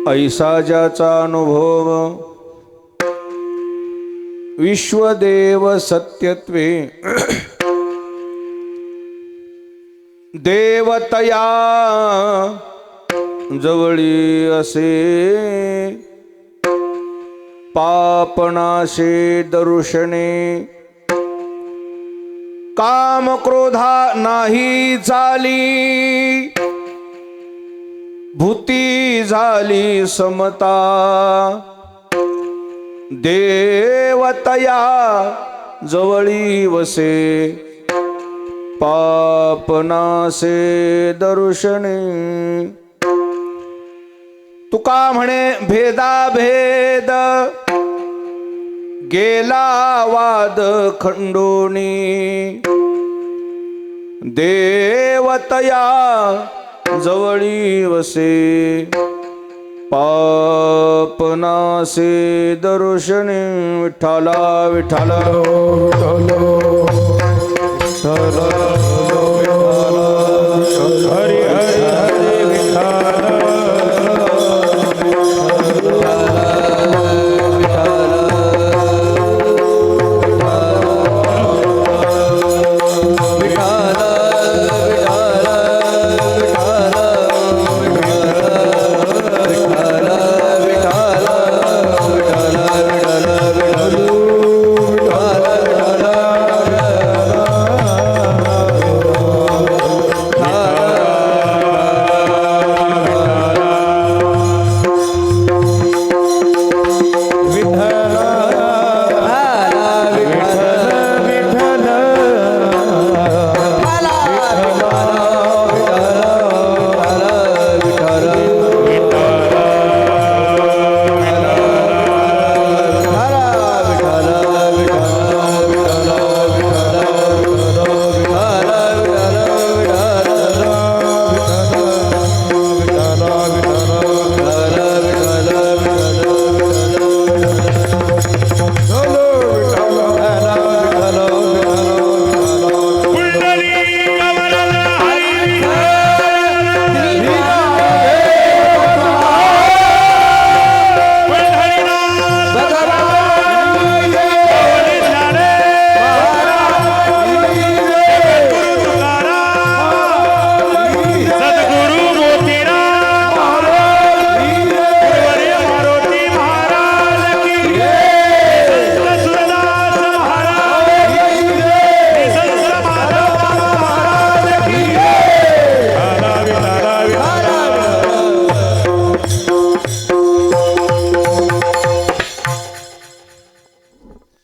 ऐसा ज्याचा अनुभव विश्वदेव सत्यत्वे देवतया जवळी असे पापनाशे दर्शने काम क्रोधा नाही झाली भूती झाली समता देवतया जवळी वसे पापनासे दर्शने तुका म्हणे भेदा भेद गेला वाद खंडोनी देवतया जवळी वसे पापनासे दर्शने विठ्ठला विठ्ठला हरी हरी हरी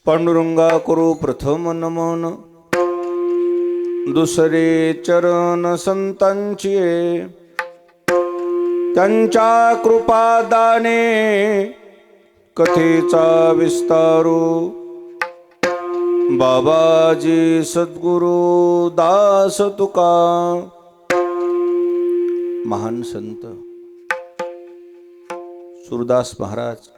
पांडुरंगा करू प्रथम नमन दुसरे चरण संतांची त्यांच्या कृपादाने कथेचा विस्तारू बाबाजी सद्गुरु दास तुका महान संत सुरदास महाराज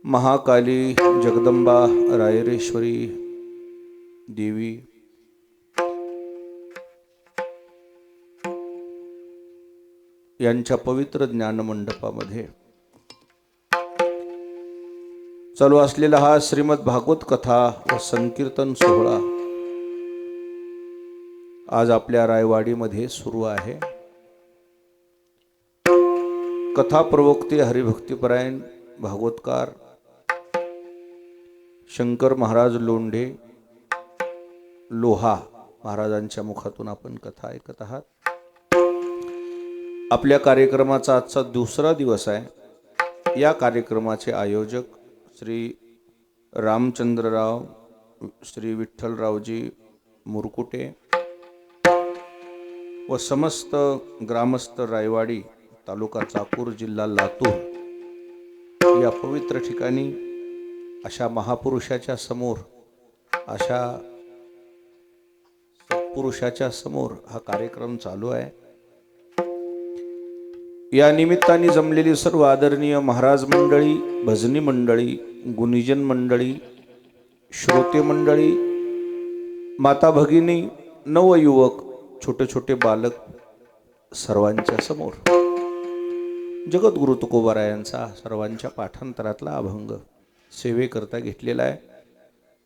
महाकाली जगदंबा रायरेश्वरी देवी यांच्या पवित्र ज्ञानमंडपामध्ये चालू असलेला हा श्रीमद भागवत कथा व संकीर्तन सोहळा आज आपल्या रायवाडीमध्ये सुरू आहे. कथा प्रवक्ते हरिभक्तिपरायण भागवतकार शंकर महाराज लोंढे लोहा महाराजांच्या मुखातून आपण कथा ऐकत आहात. आपल्या कार्यक्रमाचा आजचा दुसरा दिवस आहे. या कार्यक्रमाचे आयोजक श्री रामचंद्रराव श्री विठ्ठलरावजी मुरकुटे व समस्त ग्रामस्थ रायवाडी तालुका चाकूर जिल्हा लातूर या पवित्र ठिकाणी अशा महापुरुषाच्या समोर अशा सत्पुरुषाच्या समोर हा कार्यक्रम चालू आहे. या निमित्ताने जमलेली सर्व आदरणीय महाराज मंडळी, भजनी मंडळी, गुणीजन मंडळी, श्रोते मंडळी, माता भगिनी, नवयुवक, छोटे छोटे बालक सर्वांच्या समोर जगद्गुरु तुकोबारायांचा सर्वांच्या पाठांतरातला अभंग सेवेकरता घेतलेला आहे.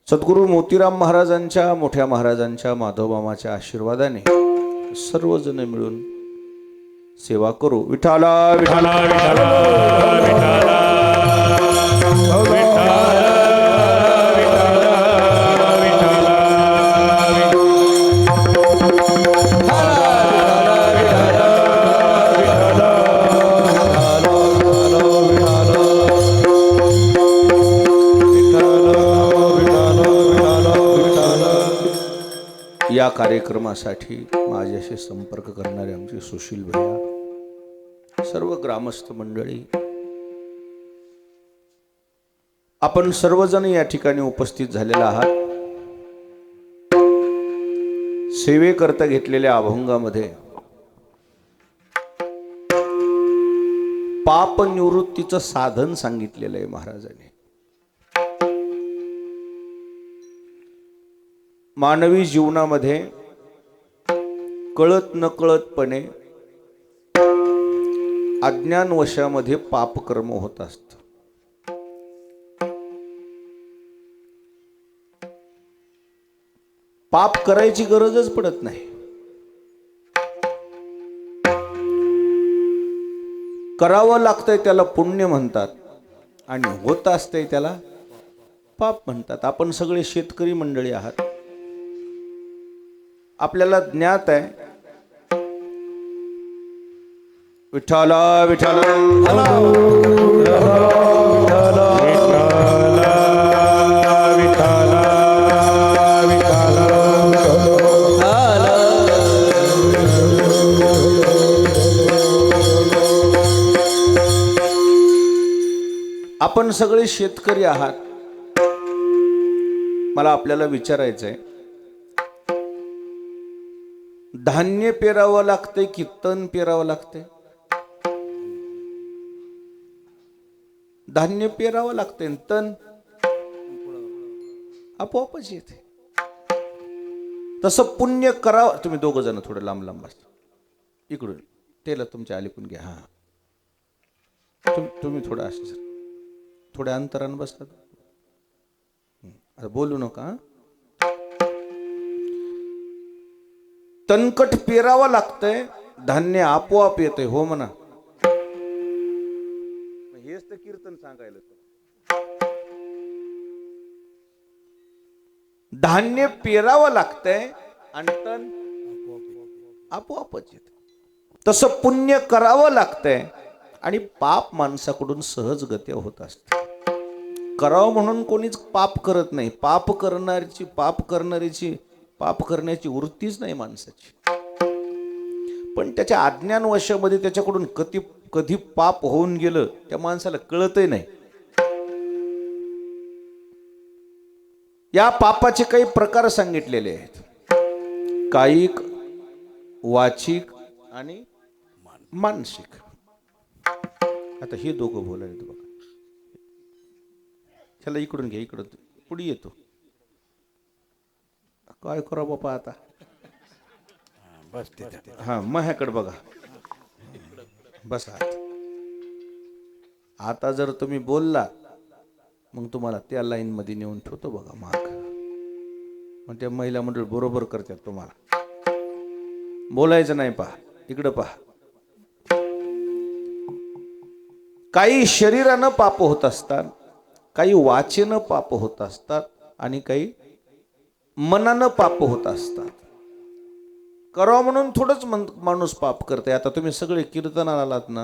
सद्गुरु मोतीराम महाराजांच्या मोठ्या महाराजांच्या माधवमामाच्या आशीर्वादाने सर्वजण मिळून सेवा करू. विठाला विठाला विठाला विठाला या कार्यक्रमासाठी माझ्याशी संपर्क करणारे आमचे सुशील भैया, सर्व ग्रामस्थ मंडळी, आपण सर्वजण या ठिकाणी उपस्थित झालेला आहात. सेवेकरता घेतलेल्या अभंगामध्ये पाप निवृत्तीचं साधन सांगितलेलं आहे महाराजांनी. मानवी जीवनामध्ये कळत नकळतपणे अज्ञानवशामध्ये पापकर्म होत असत. पाप करायची गरजच पडत नाही. करावं लागतंय त्याला पुण्य म्हणतात आणि होत असतंय त्याला पाप म्हणतात. आपण सगळे शेतकरी मंडळी आहात. आपल्याला ज्ञात आहे विठ्ठला विठ्ठला आपण सगळे शेतकरी आहात. मला आपल्याला विचारायचं आहे, धान्य पेरावं लागते की तण पेरावं लागते? धान्य पेरावं लागते, तण आपोआपच येते. तसं पुण्य करावं. तुम्ही दोघ जण थोडं लांब लांब बसता, इकडून तेला तुमच्या अलीकडून घ्या. हा, तुम्ही थोडं असं सर थोड्या अंतरानं बसतात. आता बोलू नका. तणकट पेरावं लागतंय, धान्य आपोआप येते. हो म्हणा. हेच तर कीर्तन सांगायला. धान्य पेरावं लागतंय आणि तण आपोआपच येते. तसं पुण्य करावं लागतंय आणि पाप माणसाकडून सहजगत्या होत असते. करावं म्हणून कोणीच पाप करत नाही. पाप करण्याची वृत्तीच नाही माणसाची. पण त्याच्या अज्ञानवशामध्ये त्याच्याकडून कधी पाप होऊन गेलं त्या माणसाला कळतही नाही. या पापाचे काही प्रकार सांगितलेले आहेत. कायिक, वाचिक आणि मानसिक. आता हे दोघं बोलायला बघा. त्याला इकडून घ्या, इकडून पुढे येतो. काय करा बापा आता. हा, माझ्याकडे बघा. बस आता जर तुम्ही बोलला मग तुम्हाला त्या लाईन मध्ये नेऊन ठेवतो बघा माग. मग त्या महिला मंडळ बरोबर करतात. तुम्हाला बोलायचं नाही. पहा इकडं पहा. काही शरीरानं पाप होत असतात, काही वाचेनं पाप होत असतात आणि काही मनानं पाप होत असतात. करावं म्हणून थोडंच माणूस पाप करते. आता तुम्ही सगळे कीर्तनाला आलात ना,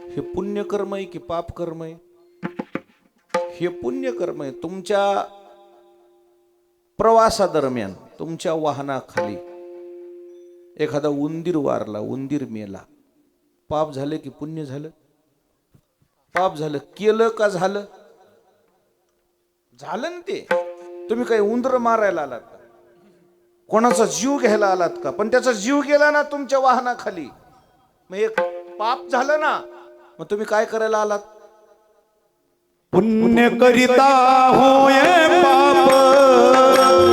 हे पुण्यकर्म आहे की पाप कर्म आहे? हे पुण्यकर्म आहे. तुमच्या प्रवासादरम्यान तुमच्या वाहनाखाली एखादा उंदीर वारला, उंदीर मेला, पाप झाले की पुण्य झालं? पाप झालं. केलं का झालं? झालं ना ते. तुम्ही काही उंदर मारायला आलात का? कोणाचा जीव घ्यायला आलात का? पण त्याचा जीव गेला ना तुमच्या वाहनाखाली, मग एक पाप झालं ना. मग तुम्ही काय करायला आलात? पुण्य करिता होय पाप,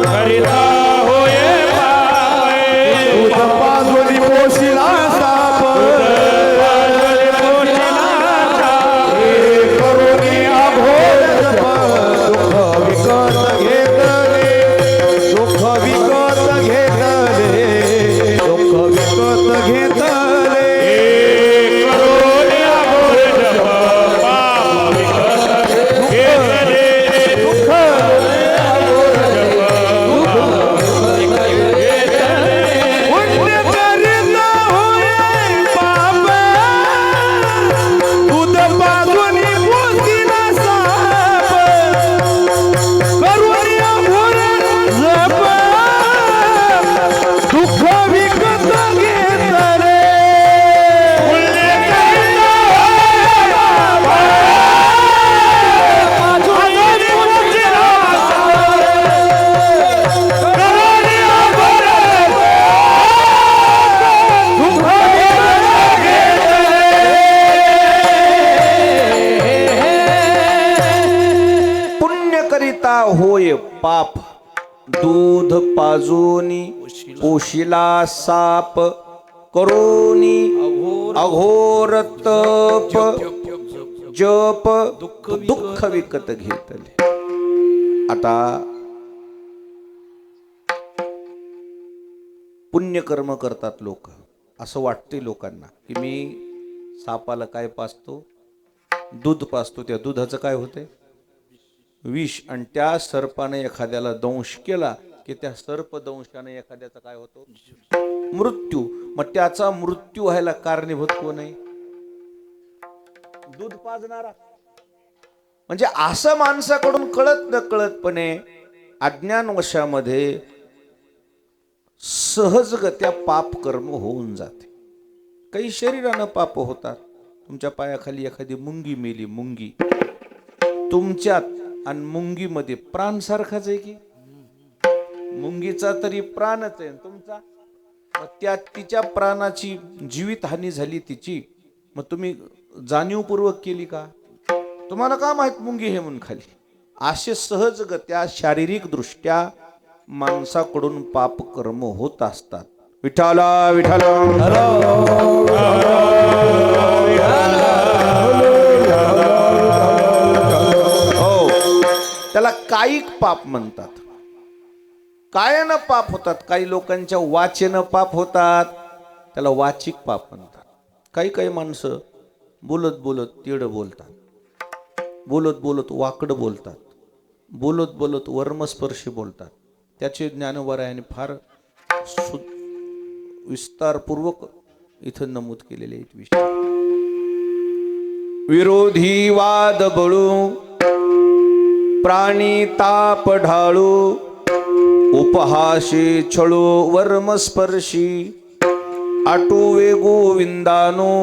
करिता होय पाप, दूध पाजोली पोशिला साप, दूध पाजोली करिता होय पाप, दूध पाजोनी पोशिला साप, करोनी अघोर तप, जप दुःख विकत घेतले. आता पुण्यकर्म करतात लोक, असं वाटते लोकांना की मी सापाला काय पाजतो, दूध पाजतो, त्या दुधाचं काय होते, विष. आणि त्या सर्पाने एखाद्याला दंश केला की त्या सर्पदंशाने एखाद्याचा काय होतो, मृत्यू. मग त्याचा मृत्यू व्हायला कारणीभूत कोण आहे, दूध पाजणारा. म्हणजे असं माणसाकडून कळत न कळतपणे अज्ञानवशामध्ये सहजगत्या पाप कर्म होऊन जाते. काही शरीरानं पाप होतात. तुमच्या पायाखाली एखादी मुंगी मेली, मुंगी तुमच्यात आणि मुंगीमध्ये प्राण सारखाच आहे की, मुंगीचा तरी प्राणच आहे तुमचा. मग त्या तिच्या प्राणाची जीवित हानी झाली तिची, मग तुम्ही जाणीवपूर्वक केली का, तुम्हाला का माहित मुंगी हे म्हणून खाली. असे सहजगत्या शारीरिक दृष्ट्या माणसाकडून पाप कर्म होत असतात. विठाला विठाला हो, त्याला कायिक पाप म्हणतात. कायानं पाप होतात. काही लोकांच्या वाचेनं पाप होतात, त्याला वाचिक पाप म्हणतात. काही काही माणसं बोलत बोलत तिड बोलतात, बोलत बोलत वाकड बोलतात, बोलत बोलत वर्मस्पर्शी बोलतात. त्याचे ज्ञानोबरायाने फार विस्तारपूर्वक इथं नमूद केलेले आहेत विषय. विरोधी वाद बळू, प्राणी ताप ढाळू, उपहाशी छळू वर्मस्पर्शी, आटुवे गोविंदानो,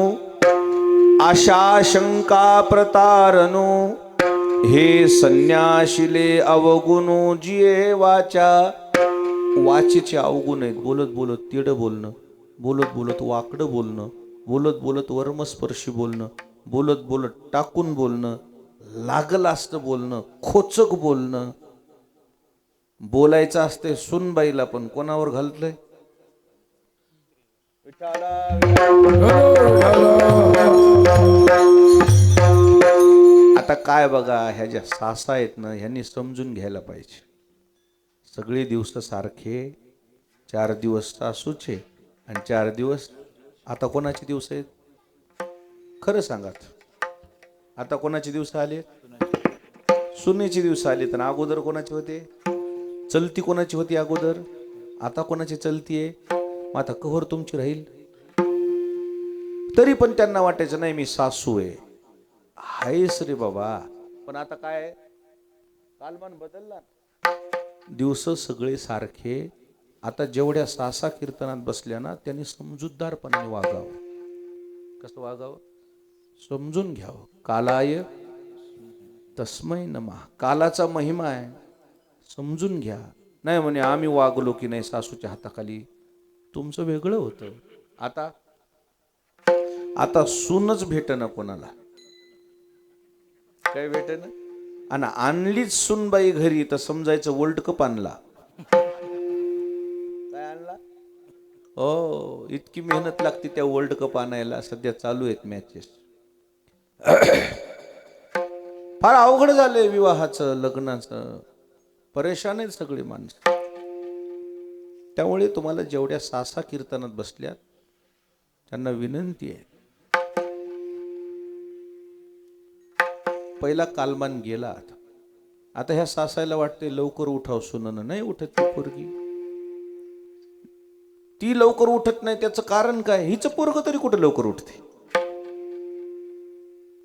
आशा शंका प्रतारणो, हे संन्याशिले अवगुणो जिये वाचा. वाचेचे अवगुण आहेत. बोलत बोलत तिड बोलणं, बोलत बोलत वाकडं बोलणं, बोलत बोलत वर्मस्पर्शी बोलणं, बोलत बोलत टाकून बोलणं, लागलं असतं बोलणं, खोचक बोलणं. बोलायचं असते सुनबाईला, पण कोणावर घालतलंय, आता काय बघा, ह्या ज्या सासा आहेत ना, ह्यांनी समजून घ्यायला पाहिजे. सगळे दिवस सारखे, 4 दिवस सासूचे आणि 4 दिवस आता कोणाचे दिवस आहेत, खरं सांगा आता कोणाचे दिवस आले, सुनेचे दिवस आले. तर अगोदर कोणाचे होते, चलती कोणाची होती अगोदर, आता कोणाची चलती आहे. मग आता कव्हर तुमची राहील. तरी पण त्यांना वाटायचं नाही मी सासू आहे. हायस रे बाबा, पण आता काय, कालमान बदलला. दिवस सगळे सारखे. आता जेवढ्या सासा कीर्तनात बसल्या ना, त्यांनी समजूतदारपणाने वागावं. कसं वागावं, समजून घ्यावं. कालाय तस्मै नमः, कालाचा महिमा आहे, समजून घ्या. नाही म्हणे आम्ही वागलो की नाही सासूच्या हाताखाली, तुमचं वेगळं होतं. आता आता सूनच भेटना कोणाला, काय भेटेना. आणि आणलीच सूनबाई घरी तर समजायचं वर्ल्ड कप आणला. काय आणला, हो, इतकी मेहनत लागते त्या वर्ल्ड कप आणायला. सध्या चालू आहेत मॅचेस. फार अवघड झालंय विवाहाचं, लग्नाचं. परेशान आहेत सगळी माणसं. त्यामुळे तुम्हाला जेवढ्या सासा कीर्तनात बसल्यात त्यांना विनंती आहे, पहिला कालमान गेला. आता ह्या सासायला वाटते लवकर उठाव सुननं, नाही उठत ती पोरगी. ती लवकर उठत नाही त्याचं कारण काय, हिचं पोरग तरी कुठं लवकर उठते.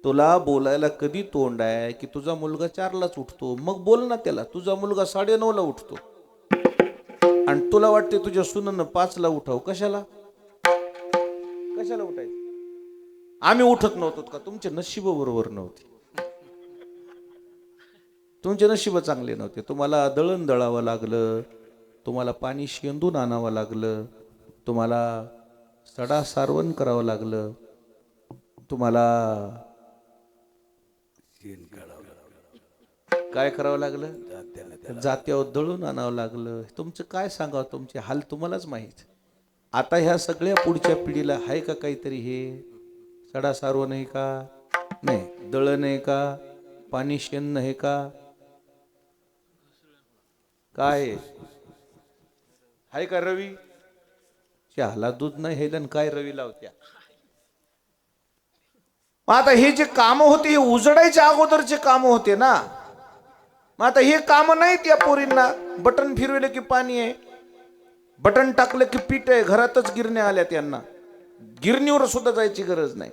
तुला बोलायला कधी तोंड आहे की तुझा मुलगा 4लाच उठतो, मग बोल ना त्याला. तुझा मुलगा 9:30ला उठतो आणि तुला वाटते तुझ्या सुननं 5ला उठाव. कशाला कशाला उठायचं. आम्ही उठत नव्हतो का, तुमचे नशीब बरोबर नव्हते, तुमचे नशीब चांगले नव्हते. तुम्हाला दळण दळावं लागलं, तुम्हाला पाणी शेंदून आणावं लागलं, तुम्हाला सडा सारवण करावं लागलं, तुम्हाला काय करावं लागलं? जात्यावर दळून आणावं लागलं. तुमचं काय सांगावं, तुमचे हाल तुम्हालाच माहीत. आता ह्या सगळ्या पुढच्या पिढीला आहे का काहीतरी? हे सडा सारवं नाही का? नाही. दळण नाही का? पाणी शेण नाही का? काय आहे का? रवी चहाला दूध नाही हेलन काय रवी लावत्या? मग आता हे जे काम होते हे उजडायच्या अगोदरचे काम होते ना. मग आता हे काम नाहीत या पोरींना. बटन फिरवलं की पाणी आहे, बटन टाकलं की पीठ आहे. घरातच गिरण्या आल्या त्यांना, गिरणीवर सुद्धा जायची गरज नाही.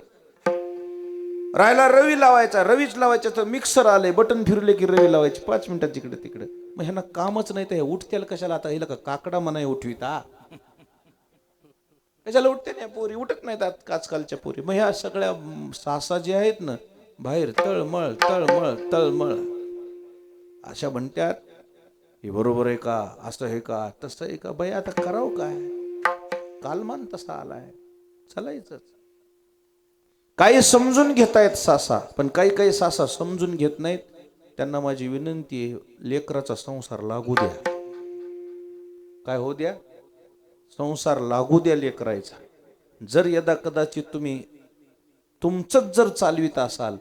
राहायला रवी लावायचा, रवीच लावायचा तर मिक्सर आले, बटन फिरले की रवी लावायची 5 मिनिटात जिकडे तिकडे. मग ह्यांना कामच नाही तर हे उठत्याला कशाला? आता हिला का काकडा म्हणाय उठविता? कशाला उठते नाही पोरी? उठत नाहीत आजकालच्या पोरी. मग ह्या सगळ्या सासा जे आहेत ना बाहेर, तळमळ तळमळ तळमळ, अशा म्हणतात हे बरोबर आहे का? असं आहे का? तसं आहे का? बाई आता करावं काय? कालमान तसा आलाय, चालायचंच. काही समजून घेतायत सासा, पण काही काही सासा समजून घेत नाहीत. त्यांना माझी विनंती आहे, लेकराचा संसार लागू द्या. काय होऊ द्या? संसार लागू द्या लेकरायचा. जर यदा कदाचित तुम्ही तुमचंच जर चालवित असाल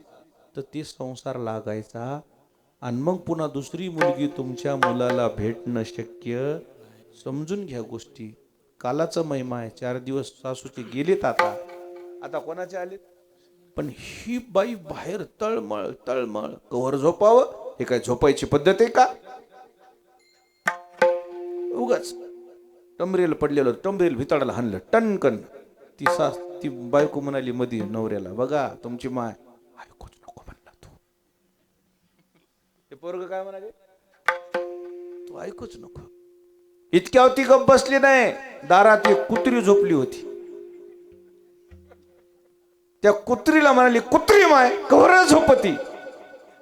तर ती संसार लागायचा. आणि मग पुन्हा दुसरी मुलगी तुमच्या मुलाला भेटणं शक्य. समजून घ्या गोष्टी. कालाचा महिमा आहे. 4 दिवस सासूचे गेलेत, आता कोणाचे आलेत? पण ही बाई बाहेर तळमळ तळमळ. कवर झोपावं? हे काय झोपायची पद्धत आहे का? उगाच टमरेल पडलेलं, टमरेल भिताडाला हाणलं टनकन. ती बायको म्हणाली मध्ये नवऱ्याला, बघा तुमची माय ऐकूच नको म्हणला तू. ते पोरग काय म्हणाले? तू ऐकूच नको. इतक्यावर ती गप्प बसली नाही. दारात एक कुत्री झोपली होती. त्या कुत्रीला म्हणाली, कुत्री माय कवर झोपती.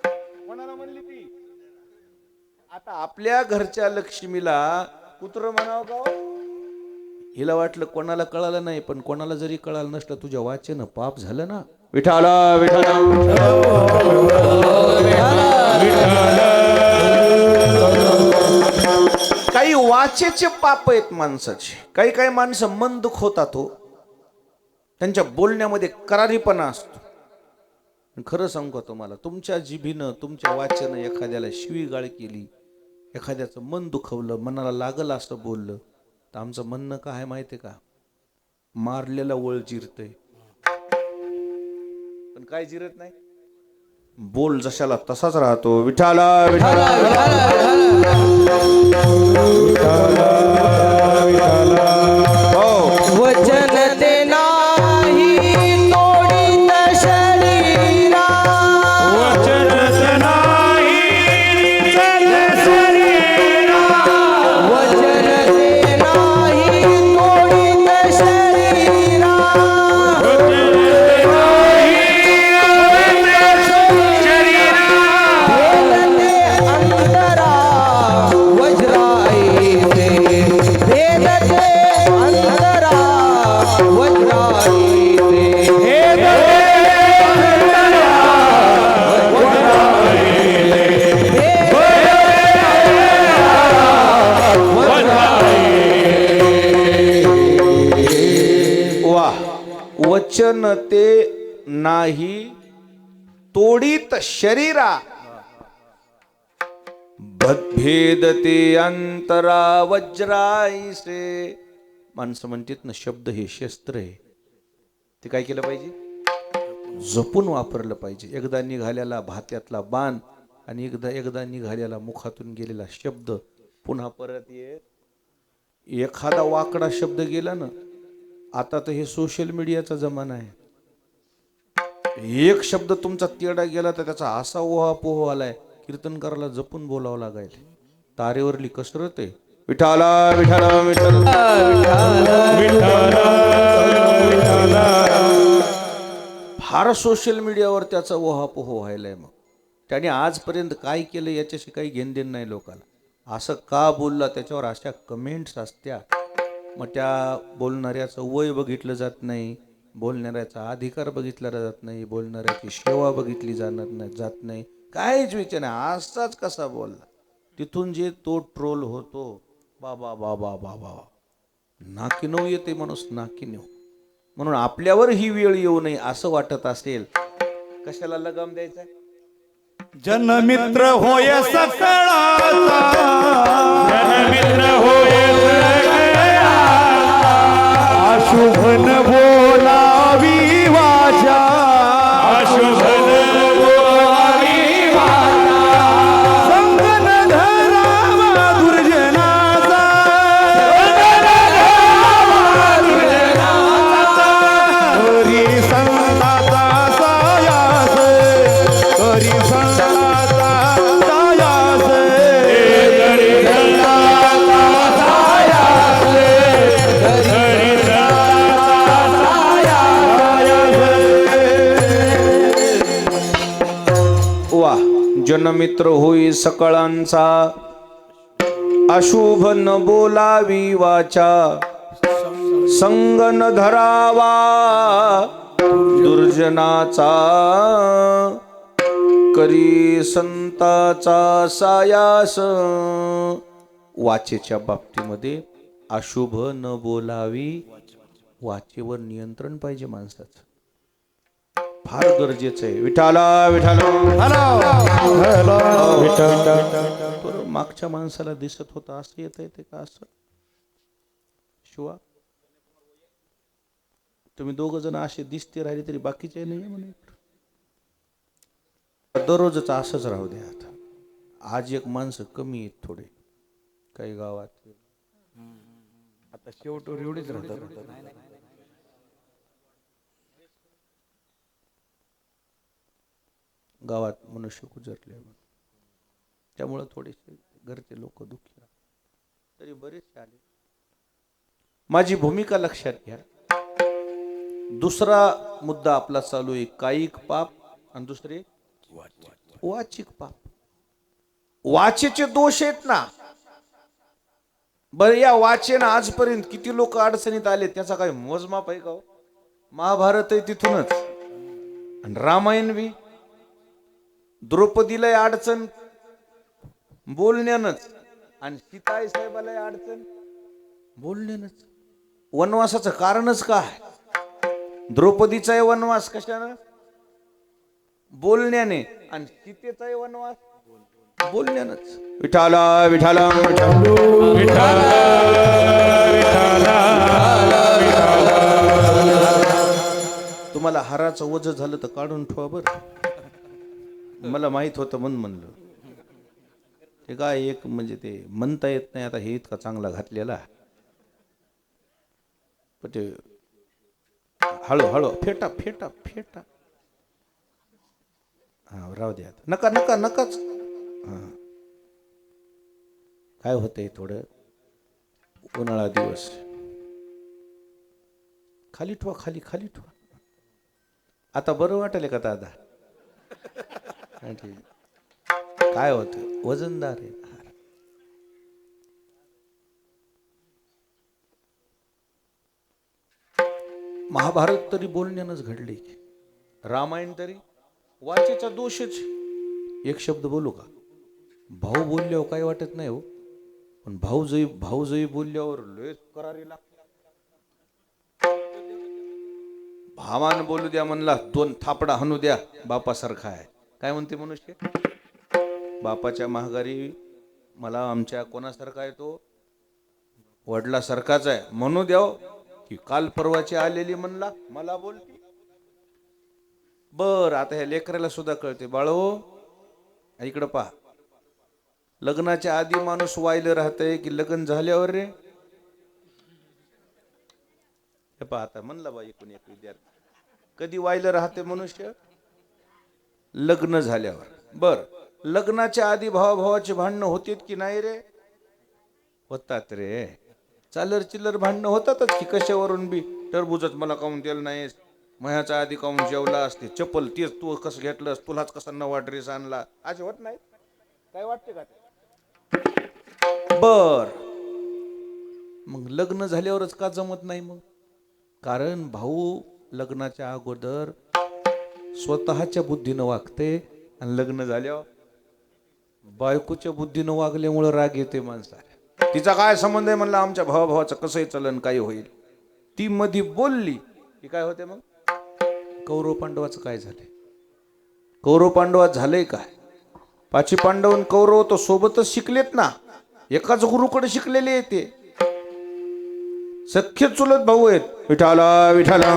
कोणाला म्हणली ती? आता आपल्या घरच्या लक्ष्मीला कुत्र म्हणावं का? हिला वाटलं कोणाला कळालं नाही, पण कोणाला जरी कळालं नसलं तुझ्या वाचेनं पाप झालं ना. विठाला विठाला काही वाचेचे पाप आहेत माणसाचे. काही काही माणसं मन दुखवतात हो. त्यांच्या बोलण्यामध्ये करारीपणा असतो. खरं सांगू तुम्हाला, तुमच्या जिभीनं तुमच्या वाचेनं एखाद्याला शिवीगाळ केली, एखाद्याचं मन दुखवलं, मनाला लागलं असं बोललं, तर आमचं म्हणणं काय माहितीये का? मारलेला वळ जिरतय, पण काय जिरत नाही? बोल जशाला तसाच राहतो. विठाला विठाला हो. वचन ते नाही तोडीत शरीरा, वचन नाही शरीरा, वचन ते नाही तोडीत शरीरा, भेदते अंतरा वज्राईचे, भेदते अंतरा वज्राईचे, वाह. वचन ते नाही तोडीत शरीरा, भेदते अंतरा वज्राईसे. माणसं म्हणतात ना, शब्द हे शस्त्र आहे. ते काय केलं पाहिजे? जपून वापरलं पाहिजे. एकदा निघालेला भात्यातला बाण आणि एकदा निघालेला मुखातून गेलेला शब्द पुन्हा परत ये. एखादा वाकडा शब्द गेला ना, आता तर हे सोशल मीडियाचा जमाना आहे. एक शब्द तुमचा तेडा गेला तर त्याचा असा ओहापोह आलाय, कीर्तनकाराला जपून बोलावं लागेल. तारेवरली कसरत आहे. विठाला विठाला विठाला फार सोशल मीडियावर त्याचा ओहापोह व्हायलाय. मग त्याने आजपर्यंत काय केलं याच्याशी काही घेणदेण नाही लोकांना. असं का बोलला त्याच्यावर अशा कमेंट्स असत्या. मग त्या बोलणाऱ्याचं वय बघितलं जात नाही, बोलणाऱ्याचा अधिकार बघितला जात नाही, बोलणाऱ्याची सेवा बघितली जात नाही, काहीच विचार नाही, असाच कसा बोलला. तिथून जे तो ट्रोल होतो, बाबा बाबा बाबा, नाकीनऊ येते माणूस, नाकीनऊ. म्हणून आपल्यावर ही वेळ येऊ नये असं वाटत असेल, कशाला लगाम द्यायचा? जनमित्र होय सकळाचा, जनमित्र होय अशुभ न बोलावी वाचा, अशुभ न बोलावी वाचा, संग न धरावा दुर्जनाचा, हरी संताचा सायास, हरी संताचा सायास, हरी संताचा सायास, हरी संताचा सायास. वा, जनमित्र होई सकळांचा, अशुभ न बोलावी वाचा, संग न धरावा दुर्जनाचा, करी संताचा सायास. वाचेच्या बाबतीमध्ये अशुभ न बोलावी, वाचेवर नियंत्रण पाहिजे माणसाचं, फार गरजेचं आहे. विठाला विठाला बरं, मागच्या माणसाला दिसत होता असं येत येते का? असं शिवा, तुम्ही दोघ जण असे दिसते राहिले तरी बाकीचे नाही म्हणे. दररोजच असंच राहू द्या. आता आज एक माणसं कमी आहेत थोडे काही गावात. आता शेवटवर एवढीच राहतात. गावात मनुष्य गुजरले, त्यामुळं थोडेसे घरचे लोक दुःखी राहतात. तरी बरेचसे आले. माझी भूमिका लक्षात घ्या. दुसरा मुद्दा आपला चालू आहे कायिक पाप, आणि दुसरे वाचिक पाप. वाचेचे दोष आहेत ना. बरं, या वाचेनं आजपर्यंत किती लोक अडचणीत आले त्याचा काही मोजमाप आहे का हो? महाभारत आहे तिथूनच, आणि रामायण बी. द्रौपदीला अडचण बोलण्यानंच, आणि सीताई साहेबाला अडचण बोलण्यानंच. वनवासाचं कारणच काय? द्रौपदीचा वनवास कशानं? बोलण्याने, आणि सीतेचा वनवास बोलण्यानंच. विठाला विठाला तुम्हाला हाराचं वज झालं तर काढून ठेवा बरं. मला माहित होतं म्हणून म्हणलं. ते काय एक म्हणजे ते म्हणता येत नाही आता, हे इतका चांगला घातलेला. पण ते हळूहळू फेटा फेटा फेटा. हा, राहू द्या. नका नका नकाच. हा, काय होतंय थोडं उन्हाळा दिवस. खाली ठेवा, खाली खाली ठेवा. आता बरं वाटेल का दादा? काय होतं? वजनदार आहे. महाभारत तरी बोलण्यानंच घडले, रामायण तरी वाचेचा दोषच. एक शब्द बोलू का? भाऊ बोलल्यावर काय वाटत नाही हो, पण भाऊजई बोलल्यावर लय करारी लागते. भावान बोलू द्या म्हणला, 2 थापडा हाणू द्या, बापासारखा आहे. काय म्हणते मनुष्य? बापाच्या महागारी मला आमच्या कोणासारखा आहे? तो वडिलासारखाच आहे. म्हणू द्याव की काल परवाची आलेली म्हणला मला बोलती. बर, आता ह्या लेकराला सुद्धा कळते. बाळो इकडं पहा, लग्नाच्या आधी माणूस वायलं राहतंय की लग्न झाल्यावर रे? हे पहा, आता म्हणला बा एकूण एक विद्यार्थी, कधी वायलं राहते मनुष्य? लग्न झाल्यावर. बर, लग्नाच्या आधी भावाभावाचे भांडणं होतात की नाही रे? होतात रे. चालर चिल्लर भांडणं होतातच की, कशावरून बी. टरबूजच मला काऊन दिलं नाहीस, मह्याचा आधी काऊन जेवला असते, चप्पल तेच तू कसं घेतलंस, तुलाच कसा नवा ड्रेस आणला, आज होत नाही? काय वाटते का? बर, मग लग्न झाल्यावरच का जमत नाही मग? कारण भाऊ लग्नाच्या अगोदर स्वतःच्या बुद्धीनं वागते आणि लग्न झाल्यावर बायकोच्या बुद्धीनं वागल्यामुळं राग येते माणसाला. तिचा काय संबंध आहे म्हणलं, आमच्या भावाभावाचं कसंही चलन काही होईल. ती मधी बोलली की काय होते मग. कौरव पांडवाचं काय झालंय, कौरव पांडवात झालंय काय. पाची पांडव आणि कौरव तो सोबतच शिकलेत ना, एकाच गुरुकडे शिकलेले येते, सख्य चुलत भाऊ आहेत. विठाला विठाला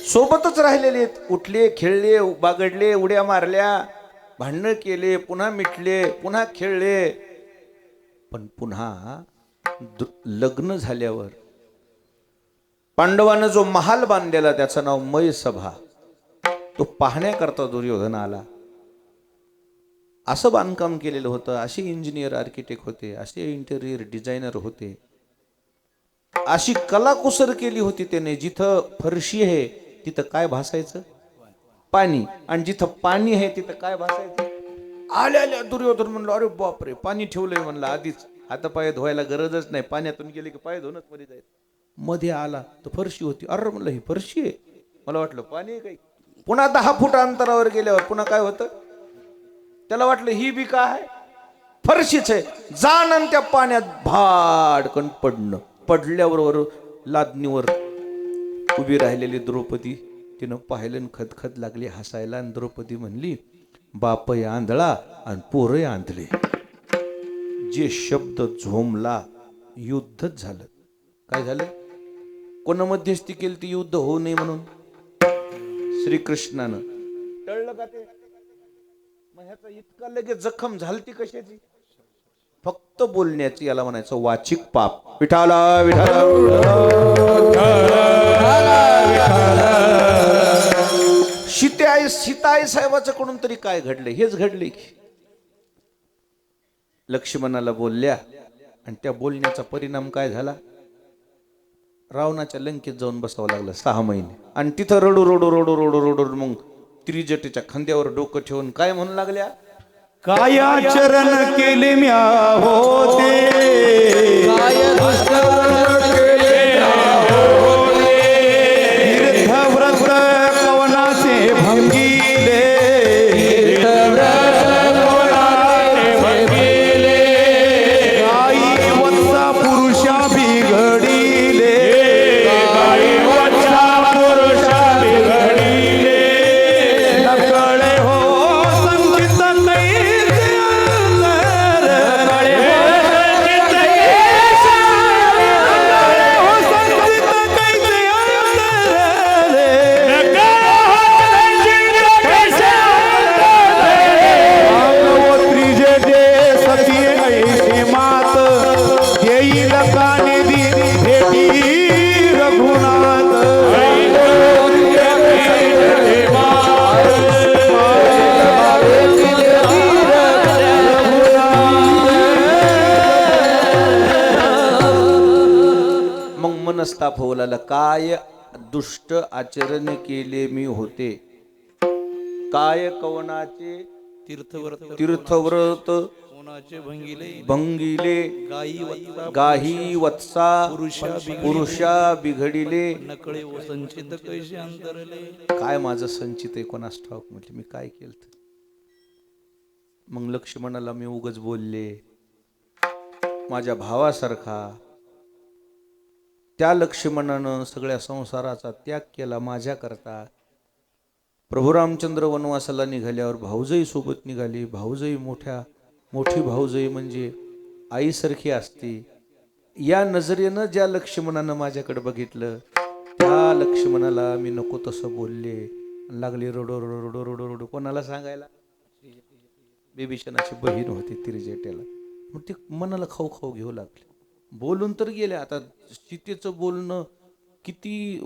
सोबतच राहिलेले आहेत. उठले, खेळले, बागडले, उड्या मारल्या, भांडणं केले, पुन्हा मिटले, पुन्हा खेळले. पण पुन्हा लग्न झाल्यावर पांडवानं जो महाल बांधलेला त्याचं नाव मय सभा, तो पाहण्याकरता दुर्योधन आला. असं बांधकाम केलेलं होतं, असे इंजिनियर आर्किटेक्ट होते, असे इंटेरियर डिझायनर होते, अशी कलाकुसर केली होती त्याने. जिथं फरशी आहे तिथं काय भासायचं, पाणी, आणि जिथं पाणी आहे तिथं काय भासायचं. आल्या दुर्योधन म्हणलं, अरे बापरे, पाणी ठेवलंय म्हणलं आधीच, आता पाय धुवायला गरजच नाही, पाण्यातून गेले की पाय धुवूनच मध्ये जायचं. मध्ये आला तर फरशी होती. अरे म्हणलं ही फरशी आहे, मला वाटलं पाणी आहे काही. पुन्हा 10 फूट अंतरावर गेल्यावर पुन्हा काय होतं, त्याला वाटलं ही बी काय आहे, फरशीच आहे. जाण आणि त्या पाण्यात भाडकन पडणं. पडल्याबरोबर लादणीवर उभी राहिलेली द्रौपदी तिनं पाहिलं, खदखद लागली हसायला. आणि द्रौपदी म्हणली, बापय आंधळा आणि पोरय आंधळे. जे शब्द झोमला, युद्धच झालं. काय झालं, कोण मध्यस्थी केली ती युद्ध होऊ नये म्हणून, श्रीकृष्णानं. टळलं का ते, मग ह्याचा इतका लगेच जखम झालती कशाची, फक्त बोलण्याची. याला म्हणायचं वाचिक पाप. विठाला विठाला सीताई साहेबाचं कडून तरी काय घडले, हेच घडले की लक्ष्मणाला बोलल्या आणि त्या बोलण्याचा परिणाम काय झाला, रावणाच्या लंकेत जाऊन बसावं लागलं 6 महिने. आणि तिथं रडू रडू रडू रडू रडू मग त्रिजटेच्या खांद्यावर डोकं ठेवून काय म्हणू लागल्या, काय आचरण केले म्या होते, काय दुष्कर्म केले तीर्थव्रत कवनाचे भंगीले, गाई वत्सा पुरुषा बिघडिले, नकळे हो संचित मनस्ताप होऊ लागला. काय दुष्ट आचरण केले मी होते, काय कवनाचे तीर्थव्रत भंगिले, गाही वत्सा पुरुषा बिघडिले. काय माझं संचित आहे कोणास ठाऊक, म्हटले मी काय केलं. मग लक्ष्मणाला मी उगच बोलले, माझ्या भावासारखा त्या लक्ष्मणानं सगळ्या संसाराचा त्याग केला माझ्याकरता. प्रभू रामचंद्र वनवासाला निघाल्यावर भाऊजाई सोबत निघाली. भाऊजाई मोठी भाऊजाई म्हणजे आईसारखी असते. या नजरेनं ज्या लक्ष्मणानं माझ्याकडे बघितलं त्या लक्ष्मणाला मी नको तसं बोलले. लागली रडो रडो रडो रडो रडो. कोणाला सांगायला, बिभीषणाची बहीण होती त्रिजटेला. मग ते मनाला खाऊ खाऊ घेऊ लागले. बोलून तर गेले. आता सीतेचं बोलणं किती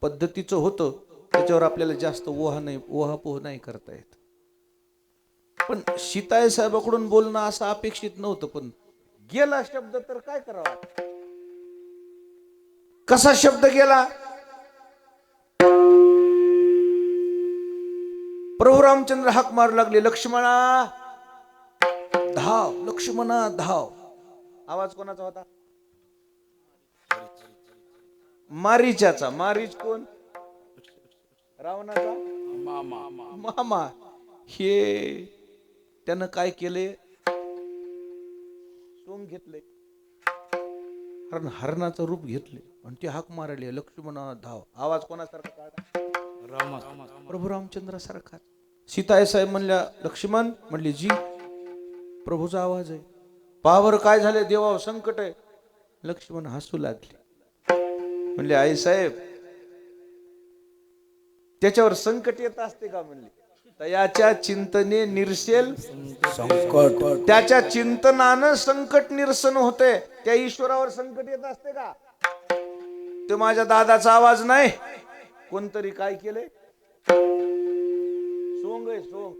पद्धतीचं होतं त्याच्यावर आपल्याला जास्त ओहापोह नाही करता येत. पण सीताई साहेबाकडून बोलणं असं अपेक्षित नव्हतं, पण गेला शब्द तर काय करावा. कसा शब्द गेला? प्रभू रामचंद्र हाक मारू लागले, लक्ष्मणा धाव, लक्ष्मणा धाव. आवाज कोणाचा होता? मारीचाचा. मारीच कोण? रावणाचा मामा. हे त्यानं काय केले? सोंग घेतले, हरणाचं रूप घेतले आणि ते हाक मारले, लक्ष्मणा धाव. आवाज कोणासारखा काढला? प्रभू रामचंद्रासारखा. सीताई साहेब म्हणल्या, लक्ष्मण. म्हणले, जी. प्रभूचा आवाज आहे. पावर काय झाले? देवावर संकट आहे. लक्ष्मण हसू लागले. म्हणले, आई साहेब, त्याच्यावर संकट येत असते का? म्हणले, तयाच्या चिंतने निरसेल संकट. त्याच्या चिंतनानं संकट निरसन होते. त्या ईश्वरावर संकट येत असते का? ते माझ्या दादाचा आवाज नाही, कोणतरी काय केले? सोंग आहे, सोंग.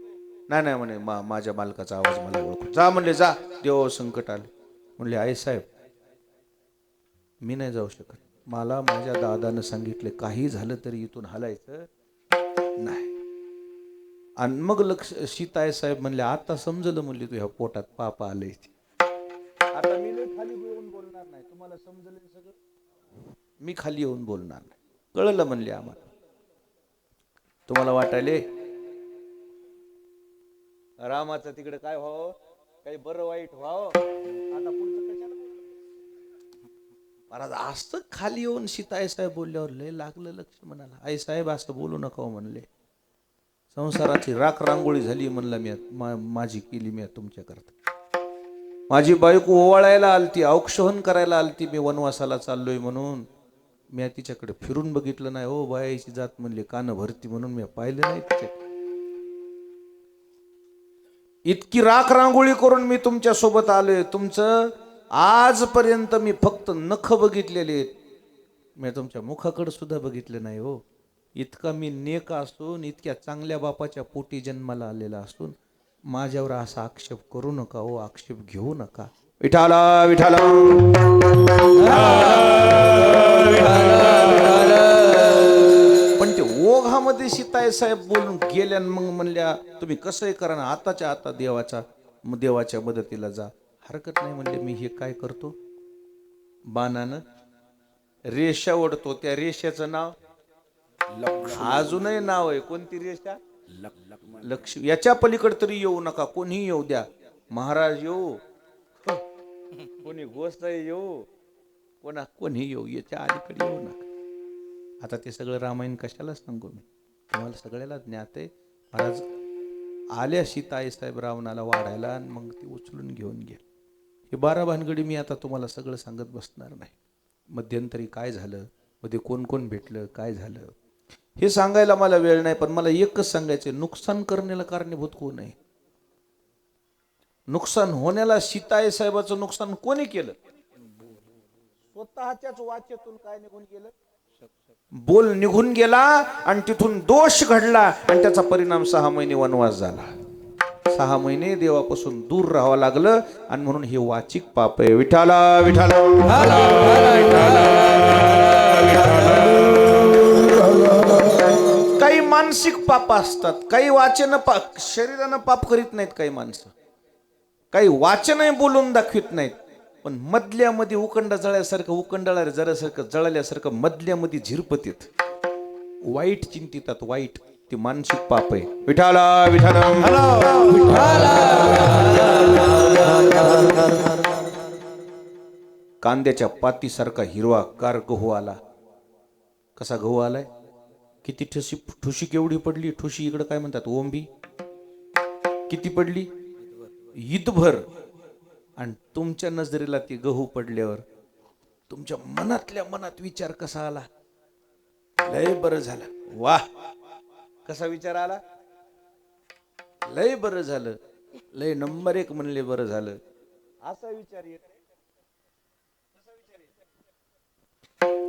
नाही म्हणे, माझ्या मालकाचा आवाज मला ओळखू. जा म्हणले, जा. देवावर संकट आले. म्हणले, आई साहेब, मी नाही जाऊ शकत. मला माझ्या दादानं सांगितले, काही झालं तरी इथून हलायचं नाही. आणि मग सीताई साहेब म्हणले, आता समजलं. म्हणले, तुझ्या पोटात पाप आलंय. आता मी खाली येऊन बोलणार नाही. तुम्हाला समजलं सगळं? मी खाली येऊन बोलणार नाही. कळलं? म्हणले, आम्हाला. तुम्हाला वाटायले रामाचं तिकडे काय व्हावं, काही बरं वाईट व्हावं, आता पुढचं कशाला? महाराज असं खाली येऊन सीताई साहेब बोलल्यावर लय लागलं लक्ष्मणाला. आई साहेब, असं बोलू नका म्हणले. संसाराची राख रांगोळी झाली म्हणलं, मी माझी केली मी तुमच्या करता. माझी बायको ओवाळायला आलती, औक्षहन करायला आलती. मी वनवासाला चाललोय म्हणून मी तिच्याकडे फिरून बघितलं नाही. हो, बायाची जात म्हणले कान भरती म्हणून मी पाहिलं नाही तिच्याकडे. इतकी राख रांगोळी करून मी तुमच्या सोबत आलोय. तुमचं आजपर्यंत मी फक्त नख बघितलेले, मी तुमच्या मुखाकडे सुद्धा बघितलं नाही. हो, इतका मी नेक असून, इतक्या चांगल्या बापाच्या पोटी जन्माला आलेला असून माझ्यावर असा आक्षेप करू नका. हो, आक्षेप घेऊ नका. विठाला विठाला. पण ते ओघामध्ये सीताई साहेब बोलून गेल्या. मग म्हणल्या, तुम्ही कसंही करा ना, आताच्या आता देवाच्या मदतीला जा. हरकत नाही म्हणले. मी हे काय करतो, बाणानं रेषा ओढतो. त्या रेषेचं नाव अजूनही नाव आहे. कोणती रेषा? लक्ष्मी. याच्या पलीकडे तरी येऊ नका. कोणी येऊ द्या, महाराज येऊ, कोणी गोष्ट येऊ, कोणी येऊ, याच्या अलीकडे येऊ नका. आता ते सगळं रामायण कशाला सांगू मी, तुम्हाला सगळ्याला ज्ञात आहे. महाराज आल्या सीताई साहेब रावणाला वाढायला, आणि मग ती उचलून घेऊन गेली. हे 12 भानगडी मी आता तुम्हाला सगळं सांगत बसणार नाही. मध्यंतरी काय झालं, मध्ये कोण कोण भेटलं, काय झालं हे सांगायला मला वेळ नाही. पण मला एकच सांगायचं, नुकसान करण्याला कारणीभूत कोण आहे? नुकसान होण्याला सीताई साहेबाचं नुकसान कोणी केलं? स्वतःच्याच वाचेतून काय निघून गेलं? बोल निघून गेला, आणि तिथून दोष घडला, आणि त्याचा परिणाम 6 महिने वनवास झाला. 6 महिने देवापासून दूर राहावं लागलं, आणि म्हणून हे वाचिक पाप आहे. विठाला विठाला. काही मानसिक पाप असतात, काही वाचन शरीरानं पाप करीत नाहीत. काही माणसं काही वाचनही बोलून दाखवित नाहीत, पण मधल्यामध्ये उकंडा जळल्यासारखं, उकंडाळा जरासारखं जळल्यासारखं मधल्यामध्ये झिरपतीत वाईट चिंतितात. वाईट ती मानसिक पाप आहे. विठाला विठाला. कांद्याच्या पातीसारखा हिरवा गार गहू आला. कसा गहू आलाय? किती ठुशी केवढी पडली? ठुशी इकडे काय म्हणतात, ओंबी. किती पडली? ईदभर. आणि तुमच्या नजरेला ती गहू पडल्यावर तुमच्या मनातल्या मनात विचार कसा आला? लय बरं झालं. वाह, कसा विचार आला? लय बरं झालं, लय नंबर 1 म्हणले बरं झालं, असा विचार येत.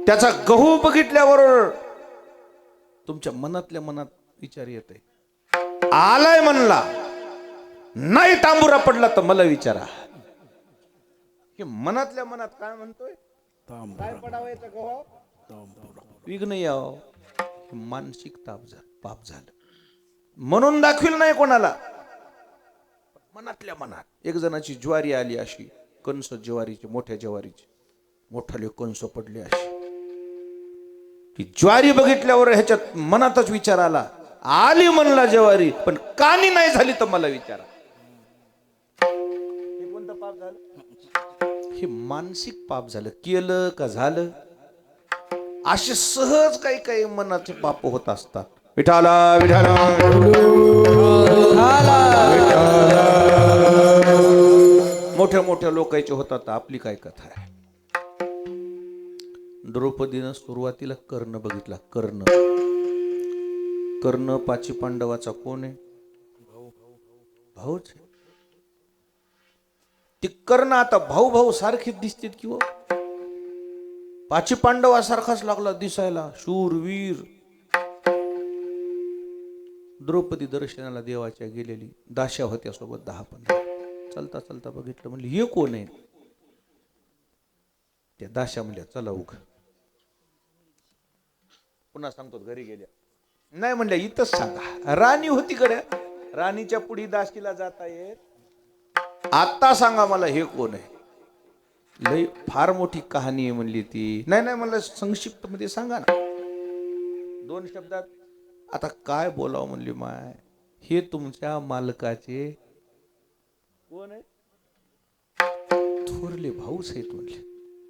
त्याचा गहू बघितल्यावर तुमच्या मनातल्या मनात विचार येते. आलाय म्हणला, नाही तांबुरा पडला तर मला विचारा. हे मनातल्या मनात काय म्हणतोय? काय पडावायचं गहू? विघ्न याव, मानसिक पाप झालं. म्हणून दाखविल नाही कोणाला, मनातल्या मनात. एक जणाची ज्वारी आली अशी, कंस ज्वारीची, मोठ्या ज्वारीची, मोठाले कंस पडले अशी. की ज्वारी बघितल्यावर ह्याच्यात मनातच विचार आला, आली म्हणला ज्वारी, पण कानी नाही झाली तर मला विचारा. हे कोणतं पाप झालं? हे मानसिक पाप झालं. केलं का झालं, असे सहज काही काही मनाचे पाप होत असतात. विठाला विठाला मोठ्या मोठ्या लोकांचे होतात. आपली काय कथा आहे. द्रौपदीनं सुरुवातीला कर्ण बघितला. कर्ण पाची पांडवाचा कोण आहे? भाऊच. ती कर्ण आता भाऊ भाऊ सारखीच दिसतील किंवा पाची पांडवासारखाच लागला दिसायला, शूरवीर. द्रौपदी दर्शनाला देवाच्या गेलेली, दास्या होत्या सोबत 10-15. चलता चलता बघितलं, म्हणली हे कोण आहे? त्या दास्या म्हणल्या चला उग. पुन्हा सांगतो घरी गेल्या. नाही म्हणल्या इथंच सांगा. राणी होती कडे, राणीच्या पुढे दासीला जाता येत. आता सांगा मला हे कोण आहे? लय फार मोठी कहाणी आहे म्हणली ती. नाही नाही म्हणलं संक्षिप्त मध्ये सांगा ना, 2 शब्दात. आता काय बोलावं म्हणली माय, हे तुमच्या मालकाचे कोण आहे? थोरले भाऊच आहेत म्हणले.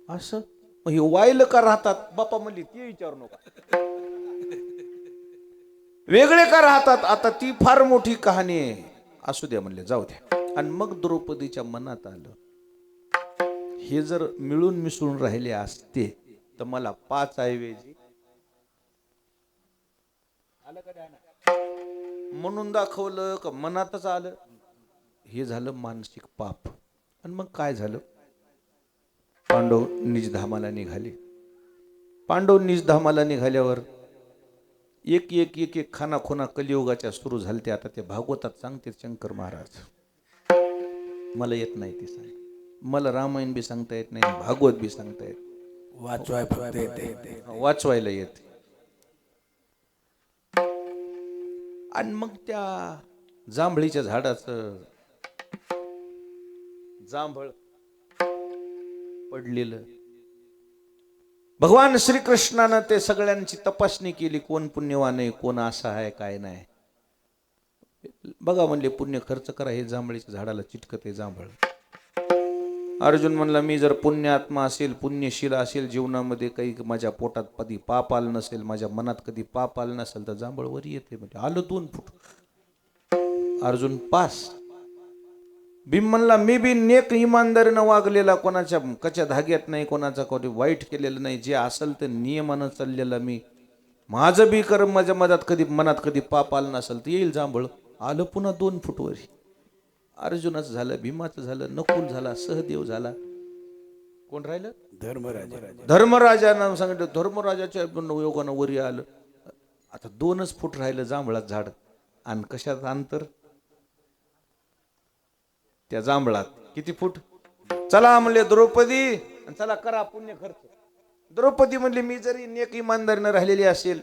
असं मग हे वाईल का राहतात? बापा म्हणली ते विचारू नका. वेगळे का राहतात? आता ती फार मोठी कहाणी आहे, असू द्या म्हणले, जाऊ द्या. आणि मग द्रौपदीच्या मनात आलं, हे जर मिळून मिसळून राहिले असते तर मला 5 ऐवजी आलं का? म्हणून दाखवलं का मनातच आलं. हे झालं मानसिक पाप. आणि मग काय झालं? पांडव निजधामाला निघाले. पांडव निजधामाला निघाल्यावर एक एक एक एक खानाखोना कलियुगाच्या सुरू झालते. आता ते भागवतात सांगते शंकर महाराज. मला येत नाही ते सांग. मला रामायण बी सांगता येत नाही, भागवत बी सांगता येत, वाचवायला येत. आणि मग त्या जांभळीच्या झाडाचं जांभळ पडलेलं, भगवान श्रीकृष्णानं ते सगळ्यांची तपासणी केली, कोण पुण्यवान आहे, कोण असा आहे, काय नाही. बघा म्हणले, पुण्य खर्च करा, हे जांभळीच्या झाडाला चिटकत आहे जांभळ. अर्जुन म्हणला, मी जर पुण्यात्मा असेल, पुण्यशील असेल, जीवनामध्ये काही माझ्या पोटात कधी पाप आलं नसेल, माझ्या मनात कधी पाप आलं नसेल, तर जांभळ वर येते. म्हणजे आलं 2 फूट. अर्जुन पास. भीम म्हणला, मी बी नेक इमानदारीनं वागलेला, कोणाच्या कच्या धाग्यात नाही, कोणाचा कोणी वाईट केलेलं नाही, जे असेल ते नियमानं चाललेला मी, माझं बी कर्म, माझ्या मनात कधी पाप आलं नसेल तर येईल जांभळ. आलं पुन्हा 2 फूट वर. अर्जुनाचं झालं, भीमाचं झालं, नकुल झाला, सहदेव झाला. कोण राहिलं? धर्मराजानं सांगितलं, धर्मराजाच्या योगानं वरी आलं. आता 2च फूट राहिलं जांभळात झाड. आणि कशात अंतर? त्या जांभळात किती फूट? चला म्हणले द्रौपदी, चला करा पुण्य खर्च. द्रौपदी म्हणली, मी जरी नेक इमानदारीनं राहिलेली असेल,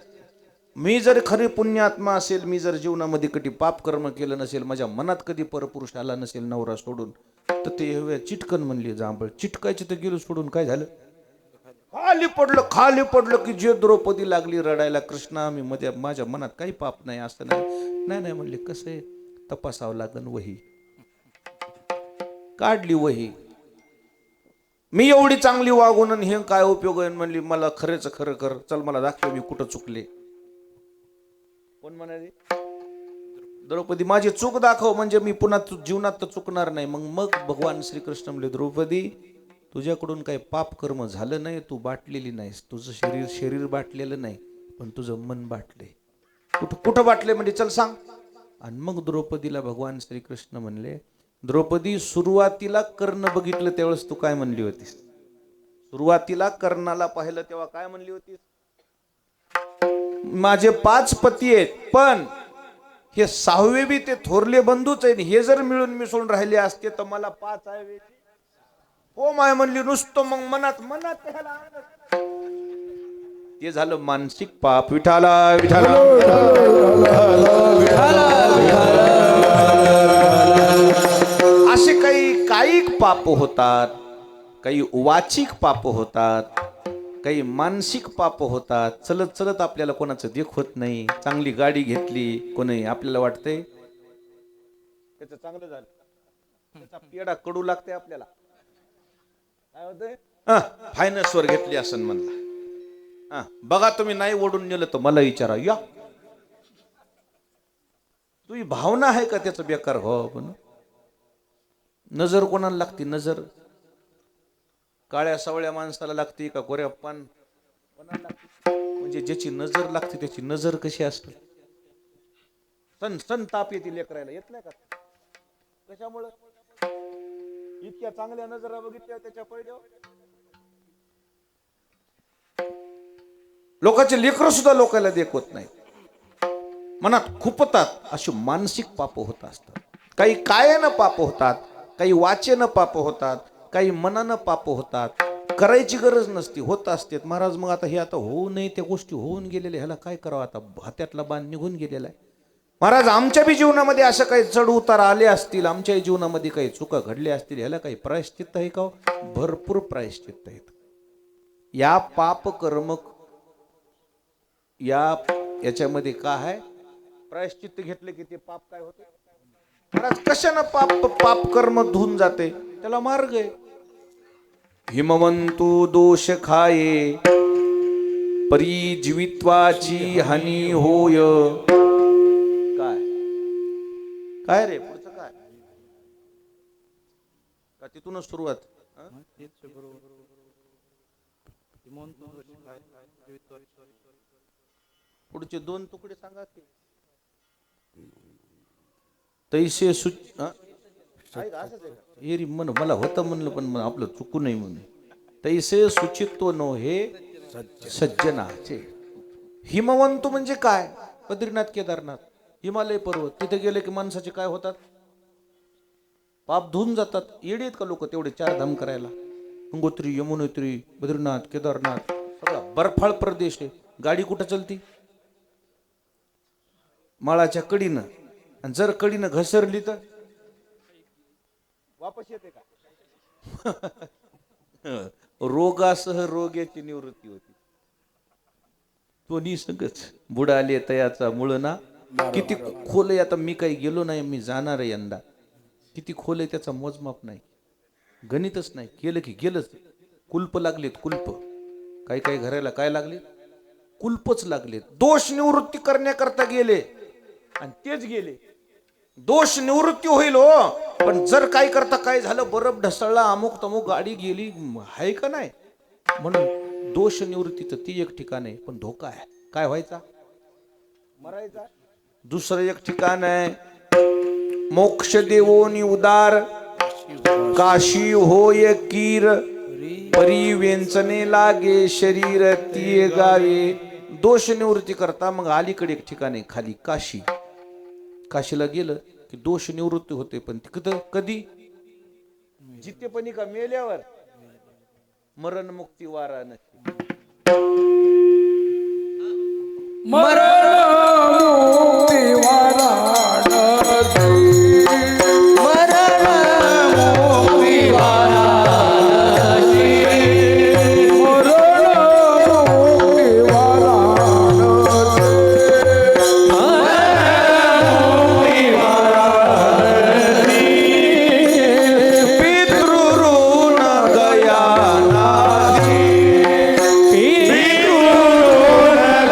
मी जर खरी पुण्यात्मा असेल, मी जर जीवनामध्ये कधी पाप कर्म केलं नसेल, माझ्या मनात कधी परपुरुष आला नसेल नवरा सोडून, तर ते चिटकन म्हणली जांभळ. चिटकायची तर गेलो सोडून, काय झालं? खाली पडलं की जे द्रौपदी लागली रडायला, कृष्णा मी मध्ये, माझ्या मनात काही पाप नाही. असं नाही म्हणले, कसं आहे, तपासावं लागन. वही काढली, वही. मी एवढी चांगली वागून हे काय उपयोग आहे? म्हणली, मला खरेच खरं कर, चल मला दाखव मी कुठं चुकले. कोण म्हणाले? द्रौपदी, माझी चूक दाखव, म्हणजे मी पुन्हा जीवनात तर चुकणार नाही. मग भगवान श्रीकृष्ण म्हणले, द्रौपदी, तुझ्याकडून काही पाप कर्म झालं नाही, तू बाटलेली नाहीस. तुझं शरीर बाटलेलं नाही, पण तुझं मन बाटले. कुठं बाटले म्हणजे चल सांग. आणि मग द्रौपदीला भगवान श्रीकृष्ण म्हणले, द्रौपदी, सुरुवातीला कर्ण बघितलं त्यावेळेस तू काय म्हणली होतीस? सुरुवातीला कर्णाला पाहिलं तेव्हा काय म्हणली होतीस? माझे 5 पती आहेत, पण हे 6वे बी ते थोरले बंधूच आहेत. हे जर मिळून मिसळून राहिले असते तर मला 5 आहे. हो माय म्हणली. नुसतं मग मनात ते झालं मानसिक पाप. विठाला विठाला. असे काही कायिक पाप होतात, काही वाचिक पाप होतात, काही मानसिक पाप होतात. चलत चलत आपल्याला कोणाचं देख होत नाही. चांगली गाडी घेतली कोणी, आपल्याला वाटतंय त्याचं चांगलं झालं, त्याचा पेढा कडू लागते आपल्याला. काय होतंय, फायनान्सवर घेतली असं म्हणला. बघा तुम्ही नाही ओढून नेलं तर मला विचारा, या तुझी भावना आहे का त्याचं बेकार हो. पण नजर कोणाला लागती, नजर काळ्या सावळ्या माणसाला लागते का गोऱ्या पान कोणाला लागते. म्हणजे ज्याची नजर लागते त्याची नजर कशी असते. सन सन ताप येते लेकरायला, येत नाही का. कशामुळं, इतक्या चांगल्या नजरा बघितल्या त्याच्या पडल्यावर. लोकांचे लेकर सुद्धा लोकांना देखवत नाही, मनात खुपतात. अशी मानसिक पाप होत असतात. काही कायानं पाप होतात, काही वाचेनं पाप होतात, काही मनानं पाप होतात. करायची गरज नसती, होत असते. महाराज मग आता हे आता होऊ नये, त्या गोष्टी होऊन गेलेल्या, ह्याला काय करावं. आता हात्यातला बाण निघून गेलेला आहे. महाराज आमच्या बी जीवनामध्ये असं काही चढ उतार आले असतील, आमच्याही जीवनामध्ये काही चुका घडल्या असतील, ह्याला काही प्रायश्चित्त आहे का. भरपूर प्रायश्चित्त आहेत. या पाप कर्म याच्यामध्ये काय आहे, प्रायश्चित्त घेतले की ते पाप काय होते. महाराज कशानं पाप कर्म धुवून जाते, त्याला मार्ग आहे. हिमवंतू दोष खाये परी जीवित्वाची हानी होय. काय काय रे पुढचं काय का तिथूनच सुरुवात. पुढचे दोन तुकडे सांगा की. तैसे मन मला होतं म्हणलं पण आपलं चुकू नाही म्हणून. तैसे सुचित्व नो हे सज्जनाचे. हिमवंत म्हणजे काय, बद्रीनाथ केदारनाथ हिमालय पर्वत. तिथे गेले की माणसाचे काय होतात, पाप धुवून जातात. येडे आहेत का लोक तेवढे चार धाम करायला. गंगोत्री, यमुनोत्री, बद्रीनाथ, केदारनाथ सगळा बर्फाळ प्रदेश आहे. गाडी कुठं चलती, माळाच्या कडीनं. आणि जर कडीनं घसरली तर वापस येते का. रोगासह रोग्याची निवृत्ती होती. तो निसंगच बुडाले तयाचा मुळ ना. किती खोल आहे, आता मी काही गेलो नाही, मी जाणार आहे यंदा. किती खोल आहे त्याचा मोजमाप नाही, गणितच नाही. केलं की गेलंच. कुल्प लागलेत, कुल्प. काही काही घराला काय लागले, कुल्पच लागलेत. दोष निवृत्ती करण्याकरता गेले आणि तेच गेले. दोष निवृत्ती होईल हो, पण जर काय करता काय झालं, बरफ ढसळला, अमुक तमुक गाडी गेली, आहे का नाही. म्हणून दोष निवृत्तीचं ती एक ठिकाण आहे, पण धोका आहे. काय व्हायचा, मरायचा. दुसरं एक ठिकाण आहे, मोक्ष देवोनी उदार काशी होय कीर परी वेंचने लागे शरीर ती गावे. दोष निवृत्ती करता मग अलीकडे एक ठिकाण आहे खाली, काशी. काशीला गेलं की दोष निवृत्ती होते, पण कधी जितेपणी का मेल्यावर. मरण मुक्ती वारा नक्की. मरण मुक्ती वाराणसी. मरण मुक्ती वाराणसी. मरण मुक्ती वाराणसी.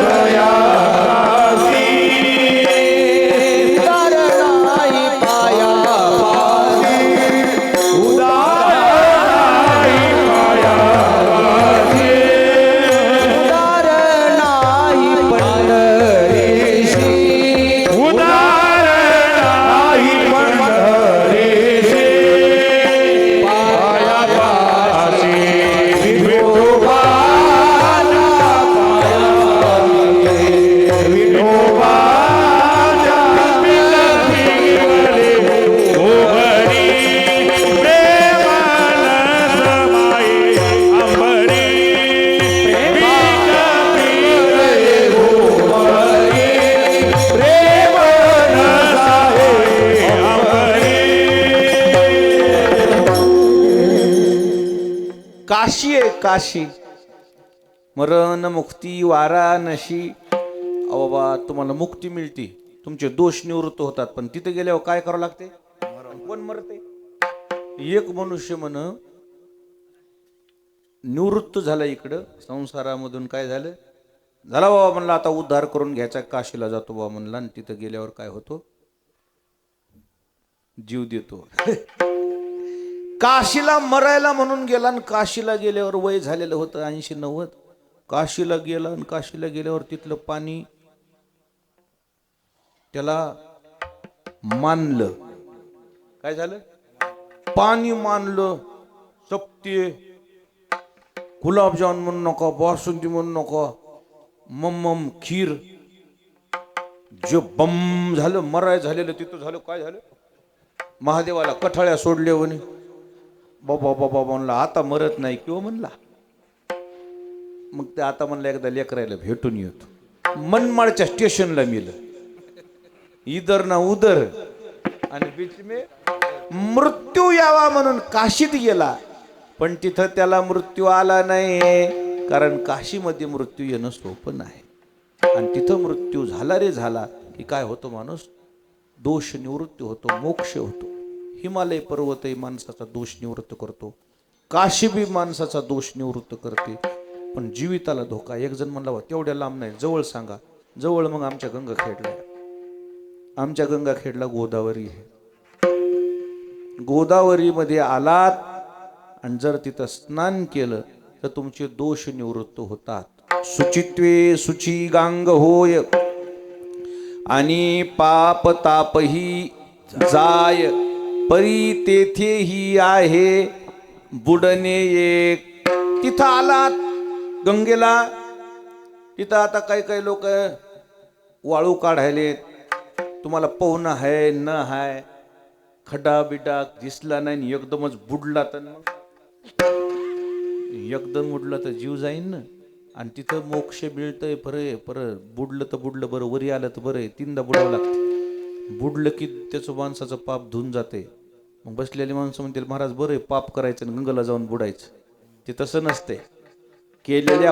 गया प्रेम न जाहे अंबरी. काशी आहे काशी, मरण मुक्ती वाराणसी. अहो बाबा, तुम्हाला मुक्ती मिळते, तुमचे दोष निवृत्त होतात, पण तिथे गेल्यावर काय करावं लागते? कोण मरते? एक मनुष्य म्हण निवृत्त झाला इकडं संसारामधून. काय झालं? झाला बाबा म्हणला, आता उद्धार करून घ्यायचा, काशीला जातो बाबा म्हणला. आणि तिथं गेल्यावर काय होतो? जीव देतो. काशीला मरायला म्हणून गेला, आणि काशीला गेल्यावर वय झालेलं होतं 80-90. काशीला गेला, आणि काशीला गेल्यावर तिथलं पाणी त्याला मानलं. काय झालं? पाणी मानलं. सप्ते, गुलाबजाम म्हणू नका, बासुंदी म्हणू नका, मम्मम खीर, जे बम झालं, मराय झालेलं तिथं झालं. काय झालं? महादेवाला कठाळ्या सोडल्या म्हणे. बाबा बाबा म्हणला, आता मरत नाही किंवा म्हणला. मग ते आता म्हणलं एकदा लेकरायला भेटून येतो. मनमाडच्या स्टेशनला मिलं, इधर ना उधर, आणि बीच में मृत्यू यावा म्हणून काशीत गेला. पण तिथं त्याला मृत्यू आला नाही, कारण काशीमध्ये मृत्यू येणं सोपं नाही. आणि तिथं मृत्यू झाला रे झाला की काय होतो? माणूस दोष निवृत्ती होतो, मोक्ष होतो. हिमालय पर्वतही माणसाचा दोष निवृत्त करतो, काशी बी माणसाचा दोष निवृत्त करते. पण जीविताला धोका. एक जण म्हणला, तेवढ्या लांब नाही, जवळ सांगा. जवळ मग आमच्या गंगाखेडला, आमच्या गंगाखेडला गोदावरी आहे. गोदावरीमध्ये आलात आणि जर तिथं स्नान केलं तर तुमचे दोष निवृत्त होतात. शुचित्वे शुची गांग होय, आणि पाप तापही जाय, परी तेथेही आहे बुडणे एक. तिथं आलात गंगेला, तिथं आता काही काही लोक वाळू काढायले, तुम्हाला पोहणं आहे न आहे, खड्डा बिड्डा दिसला नाही, एकदमच बुडला तर एकदम बुडला तर जीव जाईन ना. आणि तिथं मोक्ष मिळतंय परत बुडलं तर बुडलं बरं, वरी आलं तर बरं, 3दा बुडावं लागतं. बुडलं की त्याचं माणसाचं पाप धुवून जाते. मग बसलेले माणसं म्हणतील, महाराज बरं पाप करायचं आणि गंगेला जाऊन बुडायचं. ते तसं नसते. केलेल्या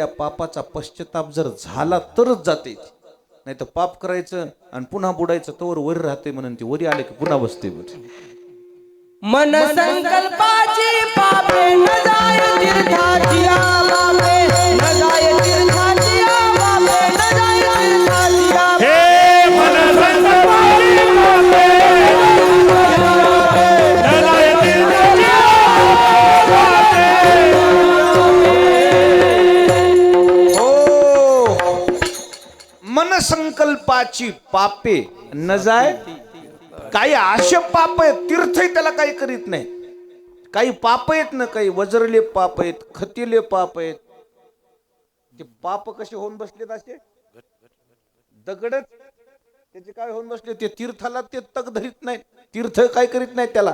पापाचा पश्चाताप जर झाला तरच जाते, नाही तर पाप करायचं आणि पुन्हा बुडायचं तोवर वर राहते. म्हणून ती वरी आले की पुन्हा बसते. मन संकल्पाची पापे न जाय तीर्थाची बापे, न जाय तीर्थाची बापे, न जाय तीर्थाची. हे मन संकल्पाची पापे न जाय तीर्थाची मनसंकल्पाची पापे न जाय. काही असे पाप आहेत, तीर्थही त्याला काही करीत नाही. काही पाप आहेत ना, काही वज्रले पाप आहेत, खतीले पाप आहेत. ते पाप कसे होऊन बसलेत? असे दगडच त्याचे काय होऊन बसले? ते तीर्थाला ते तग धरीत नाही, तीर्थ काय करीत नाही त्याला.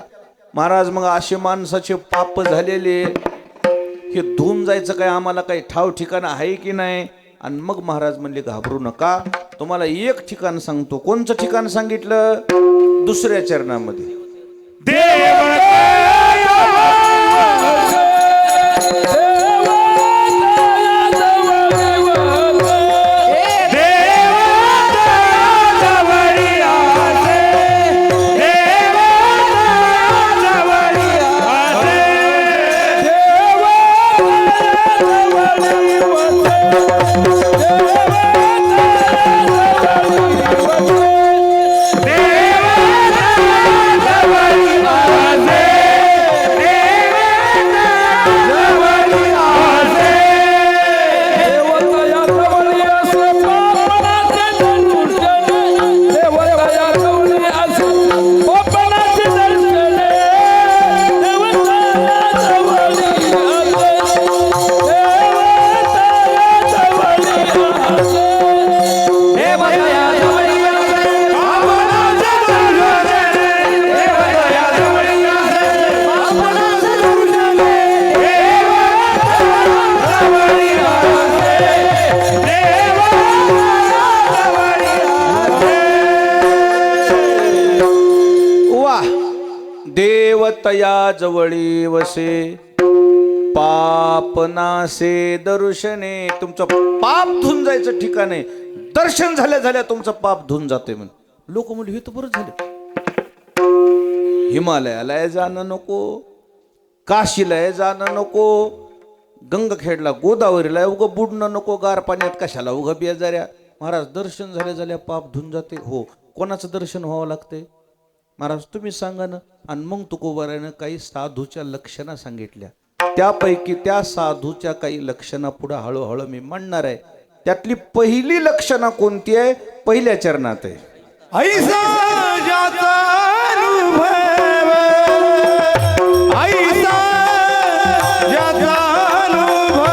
महाराज मग असे माणसाचे पाप झालेले हे धुवून जायचं काय आम्हाला काही ठाव ठिकाण आहे की नाही? आणि मग महाराज म्हणले, घाबरू नका, तुम्हाला एक ठिकाण सांगतो. कोणचं ठिकाण सांगितलं? दुसऱ्या चरणामध्ये. तया जवळी वसे पाप नासे दर्शने. तुमचं पाप धुवून जायचं ठिकाण आहे. दर्शन झाल्या झाल्या तुमचं पाप धुवून जाते म्हणून लोक म्हणले हे तर बरं झालं. हिमालयाला जाणं नको, काशीला जाणं नको, गंगाखेडला गोदावरीला उगं बुडणं नको, गार पाण्यात कशाला उगं बेजाऱ्या. महाराज दर्शन झाल्या झाल्या पाप धुवून जाते. हो, कोणाचं दर्शन व्हावं लागतंय महाराज तुम्ही सांगा ना. आणि मग तुकोबारानं काही साधूच्या लक्षणा सांगितल्या. त्यापैकी त्या साधूच्या काही लक्षणा पुढे हळूहळू मी म्हणणार आहे. त्यातली पहिली लक्षणा कोणती आहे? पहिल्या चरणात आहे. ऐसा ज्याचा अनुभव, ऐसा ज्याचा अनुभव,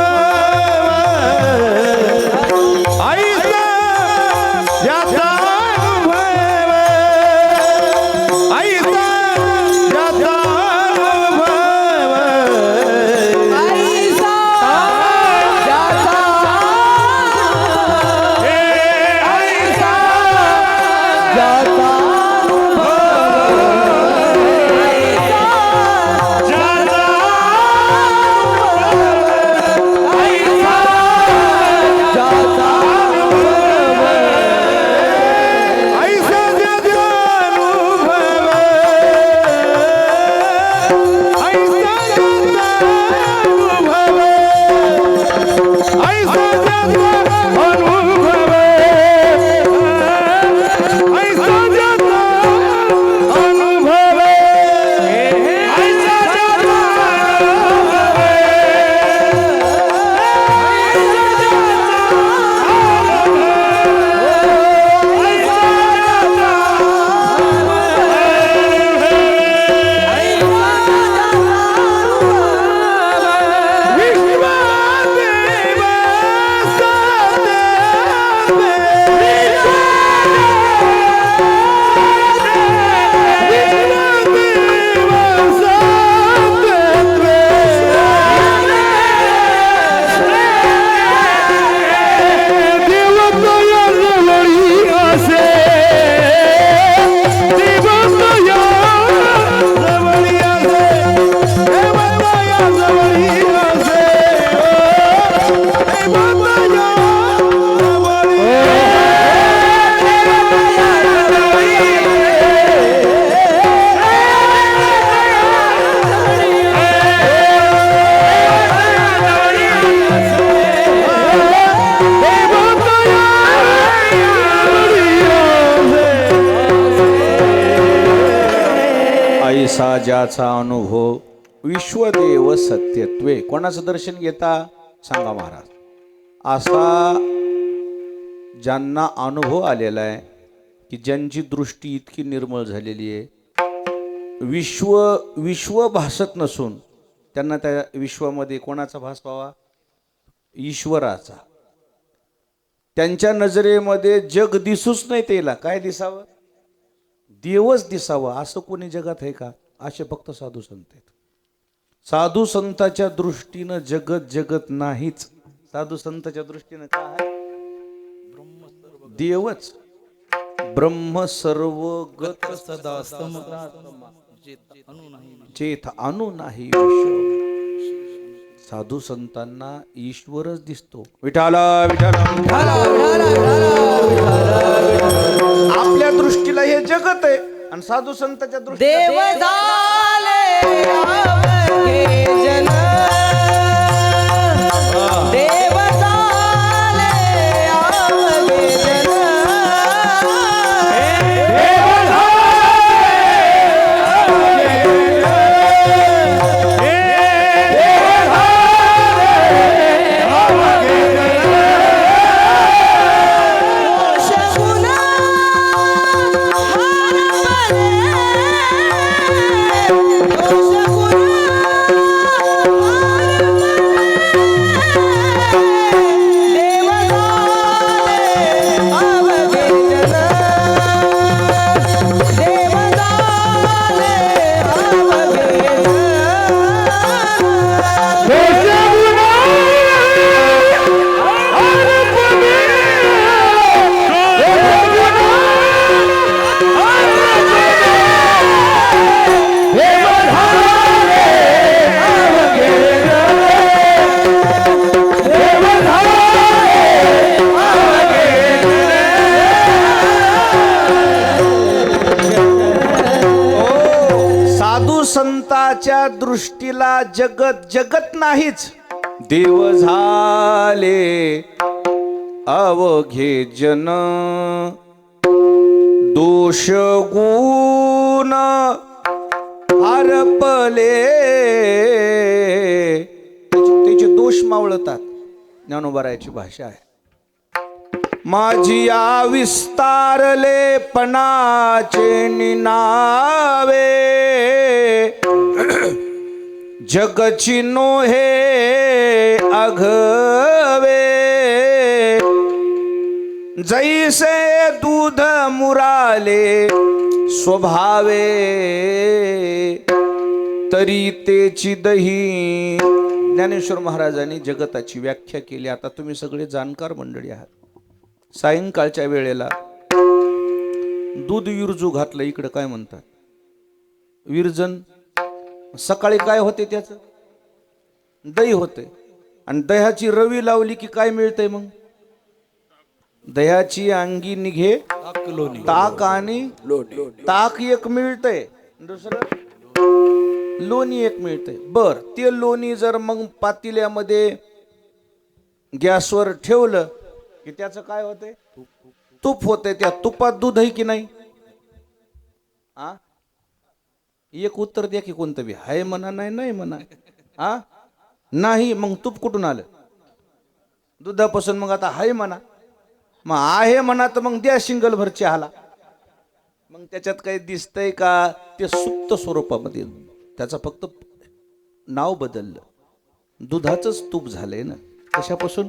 ऐसा ज्याचा अनुभव, ऐसा ज्याचा अनुभव, ऐसा ज्याचा ऐसा ज्याचा ऐसा ज्याचा अनुभव विश्वदेव सत्यत्वे. कोणाचं दर्शन घेता सांगा महाराज. असा ज्यांना अनुभव आलेला आहे की ज्यांची दृष्टी इतकी निर्मळ झालेली आहे, विश्व भासत नसून त्यांना त्या विश्वामध्ये कोणाचा भास व्हावा? ईश्वराचा. त्यांच्या नजरेमध्ये जग दिसूच नाही, त्याला काय दिसावं? देवच दिसावं. असं कोणी जगात आहे का? असे फक्त साधू संत आहेत. साधू संताच्या दृष्टीनं जगत नाहीच. साधू संताच्या दृष्टीनं काय आहे? देवच. ब्रह्म सर्वगत सदा चेत अनु नाही विश्व. साधू संतांना ईश्वरच दिसतो. विठाला विठाला. आपल्या दृष्टीला हे जगत आहे आणि साधू संताच्या दृष्टीला देव झाले अवघे जन, देव झाले अवघे जन, देवाच्या दृष्टीला जगत जगत नाहीच, देव झाले अवघे जन, दोष गुण हरपले, त्याचे दोष मावळतात. ज्ञानोबारायाची भाषा आहे. माझी या विस्तारले पणाचे निनावे, जगची नोहे अघवे, जैसे दूध मुराले स्वभावे, तरी तेची दही. ज्ञानेश्वर महाराजांनी जगताची व्याख्या केली. आता तुम्ही सगळे जाणकार मंडळी आहात. सायंकाळच्या वेळेला दूध विरजू घातलं, इकडं काय म्हणतात विरजन. सकाळी काय होते त्याचं दही होते. आणि दह्याची रवी लावली की काय मिळतंय मग? दह्याची अंगी निघे ताक आणि ताक एक मिळतंय, दुसरं लोणी एक मिळतंय. बर, ते लोणी जर मग पातेल्यामध्ये गॅसवर ठेवलं की त्याचं काय होतंय? तूप होतंय. त्या तुपात दूध आहे की नाही? आ एक उत्तर द्या की कोणतं बी. हाय म्हणा, नाही नाही म्हणा. आ नाही, मग तूप कुठून आलं? दुधापासून. मग आता हाय म्हणा, मग आहे म्हणा, तर मग द्या शिंगल भर चहाला. मग त्याच्यात काही दिसतंय का? ते सुप्त स्वरूपामध्ये, त्याचं फक्त नाव बदललं, दुधाचंच तूप झालंय ना. कशापासून?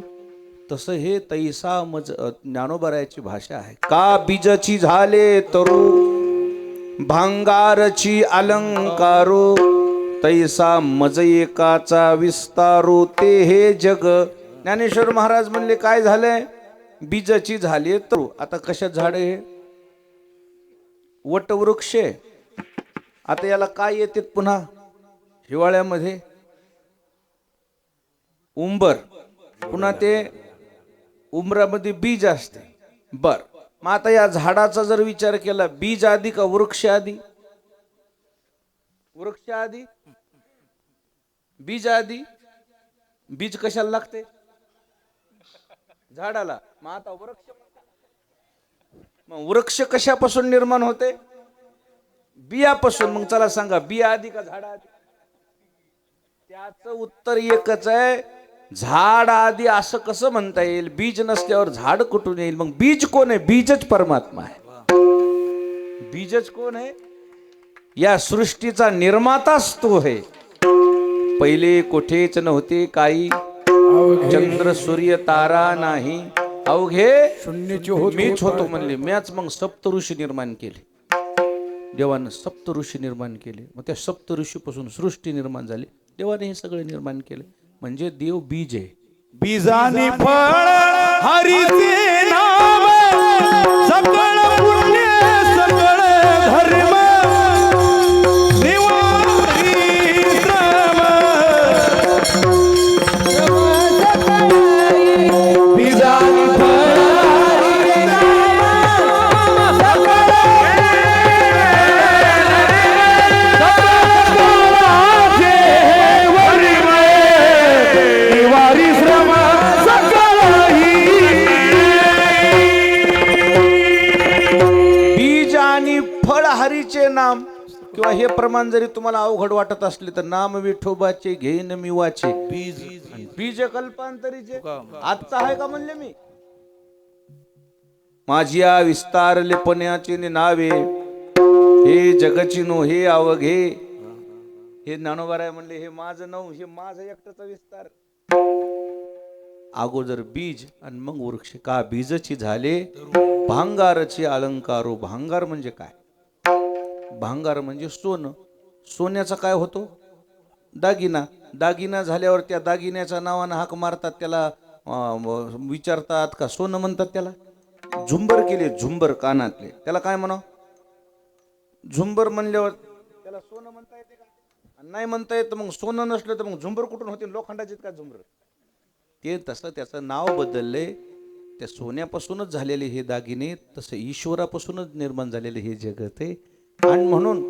तसं हे तैसा मज ज्ञानोबारायाची भाषा आहे. का बीजची झाले तरू, भांगारची अलंकारो, तैसा मज एकाचा विस्तारो, ते हे जग. ज्ञानेश्वर महाराज म्हणले काय झालंय? बीजची झाले तरू. आता कशात झाड आहे? वटवृक्ष. आता याला काय येते पुन्हा हिवाळ्यामध्ये? उंबर. पुन्हा ते उंबरामध्ये बीज असते. बर, मग आता या झाडाचा जर विचार केला, बीज आधी का वृक्ष आधी? वृक्ष आधी, बीज आधी. बीज कशाला लागते? झाडाला. मग आता वृक्ष, मग वृक्ष कशापासून निर्माण होते? बियापासून. मग चला सांगा, बिया आधी का झाड आधी? त्याचं उत्तर एकच आहे, झाड आधी. असं कसं म्हणता येईल? बीज नसल्यावर झाड कुठून येईल? मग बीज कोण आहे? बीजच परमात्मा आहे. बीजच कोण आहे? या सृष्टीचा निर्माताच तो आहे. पहिले कुठेच नव्हते काही, चंद्र सूर्य तारा नाही, अवघे मीच होतो म्हणले. मॅच मग सप्त ऋषी निर्माण केले. देवानं सप्त ऋषी निर्माण केले. मग त्या सप्त ऋषीपासून सृष्टी निर्माण झाली. देवाने हे सगळे निर्माण केले. म्हणजे देव बीज आहे. बीजानी फळ हरीचे नाम, सकळ पुण्य सकळ धर्म, निवारी श्रम. बीजानी फळ हरीचे नाम, सकळ सकळाचे वरिमय, निवारी श्रम सकळही. बीज आणि फळ हरीचे नाम. किंवा हे प्रमाण जरी तुम्हाला अवघड वाटत असले तर नाम विठोबाचे घेईन मी वाचे. बीज कल्पांतरीचे आजचा आहे का म्हणले मी? माझी या विस्तारलेपणाचे नावे, हे जगची नो हे अवघे. हे ज्ञानोबाराय म्हणले हे माझं नऊ, हे माझं एकटाचा विस्तार. अगोदर बीज आणि मग वृक्ष. का बीजची झाले भांगारची अलंकारो. भांगार म्हणजे काय? भांगार म्हणजे सोनं. सोन्याचा काय होतो? दागिना. दागिना झाल्यावर त्या दागिन्याच्या नावानं हाक मारतात, त्याला विचारतात का सोनं म्हणतात त्याला? झुंबर केले, झुंबर कानातले, त्याला काय म्हणा? झुंबर म्हणल्यावर त्याला सोनं म्हणता येते का? नाही म्हणता येत. मग सोनं नसलं तर मग झुंबर कुठून होते? लोखंडाचे का झुंबर? ते तसं त्याचं नाव बदलले. त्या सोन्यापासूनच झालेले हे दागिने, तसं ईश्वरापासूनच निर्माण झालेले हे जगत आहे. आणि म्हणून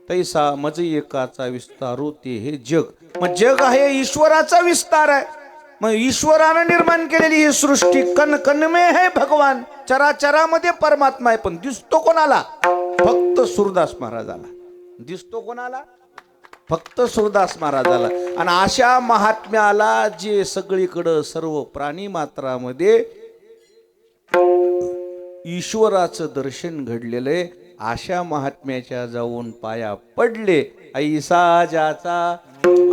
तैसा मज एकाचा विस्तारू ते हे जग. मग जग आहे ईश्वराचा विस्तार आहे. मग ईश्वरानं निर्माण केलेली ही सृष्टी, कण कण में है भगवान, चराचरामध्ये परमात्मा आहे. पण दिसतो कोणाला? फक्त सूरदास महाराजाला. दिसतो कोणाला? फक्त सूरदास महाराजाला. आणि अशा महात्म्याला जे सगळीकडं सर्व प्राणी मात्रामध्ये ईश्वराचं दर्शन घडलेलं आहे, अशा महात्म्याच्या जाऊन पाया पडले. ऐसा ज्याचा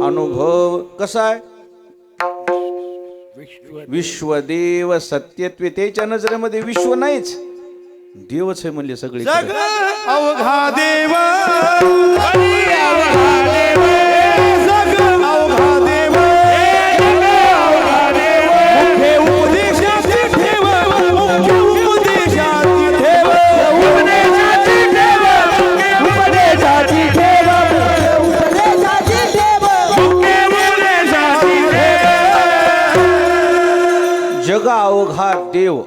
अनुभव कसा आहे? विश्वदेव सत्यत्वे. त्याच्या नजरेमध्ये विश्व नाहीच, देवच आहे म्हणले सगळे. अवघा देव जग अवघा देव.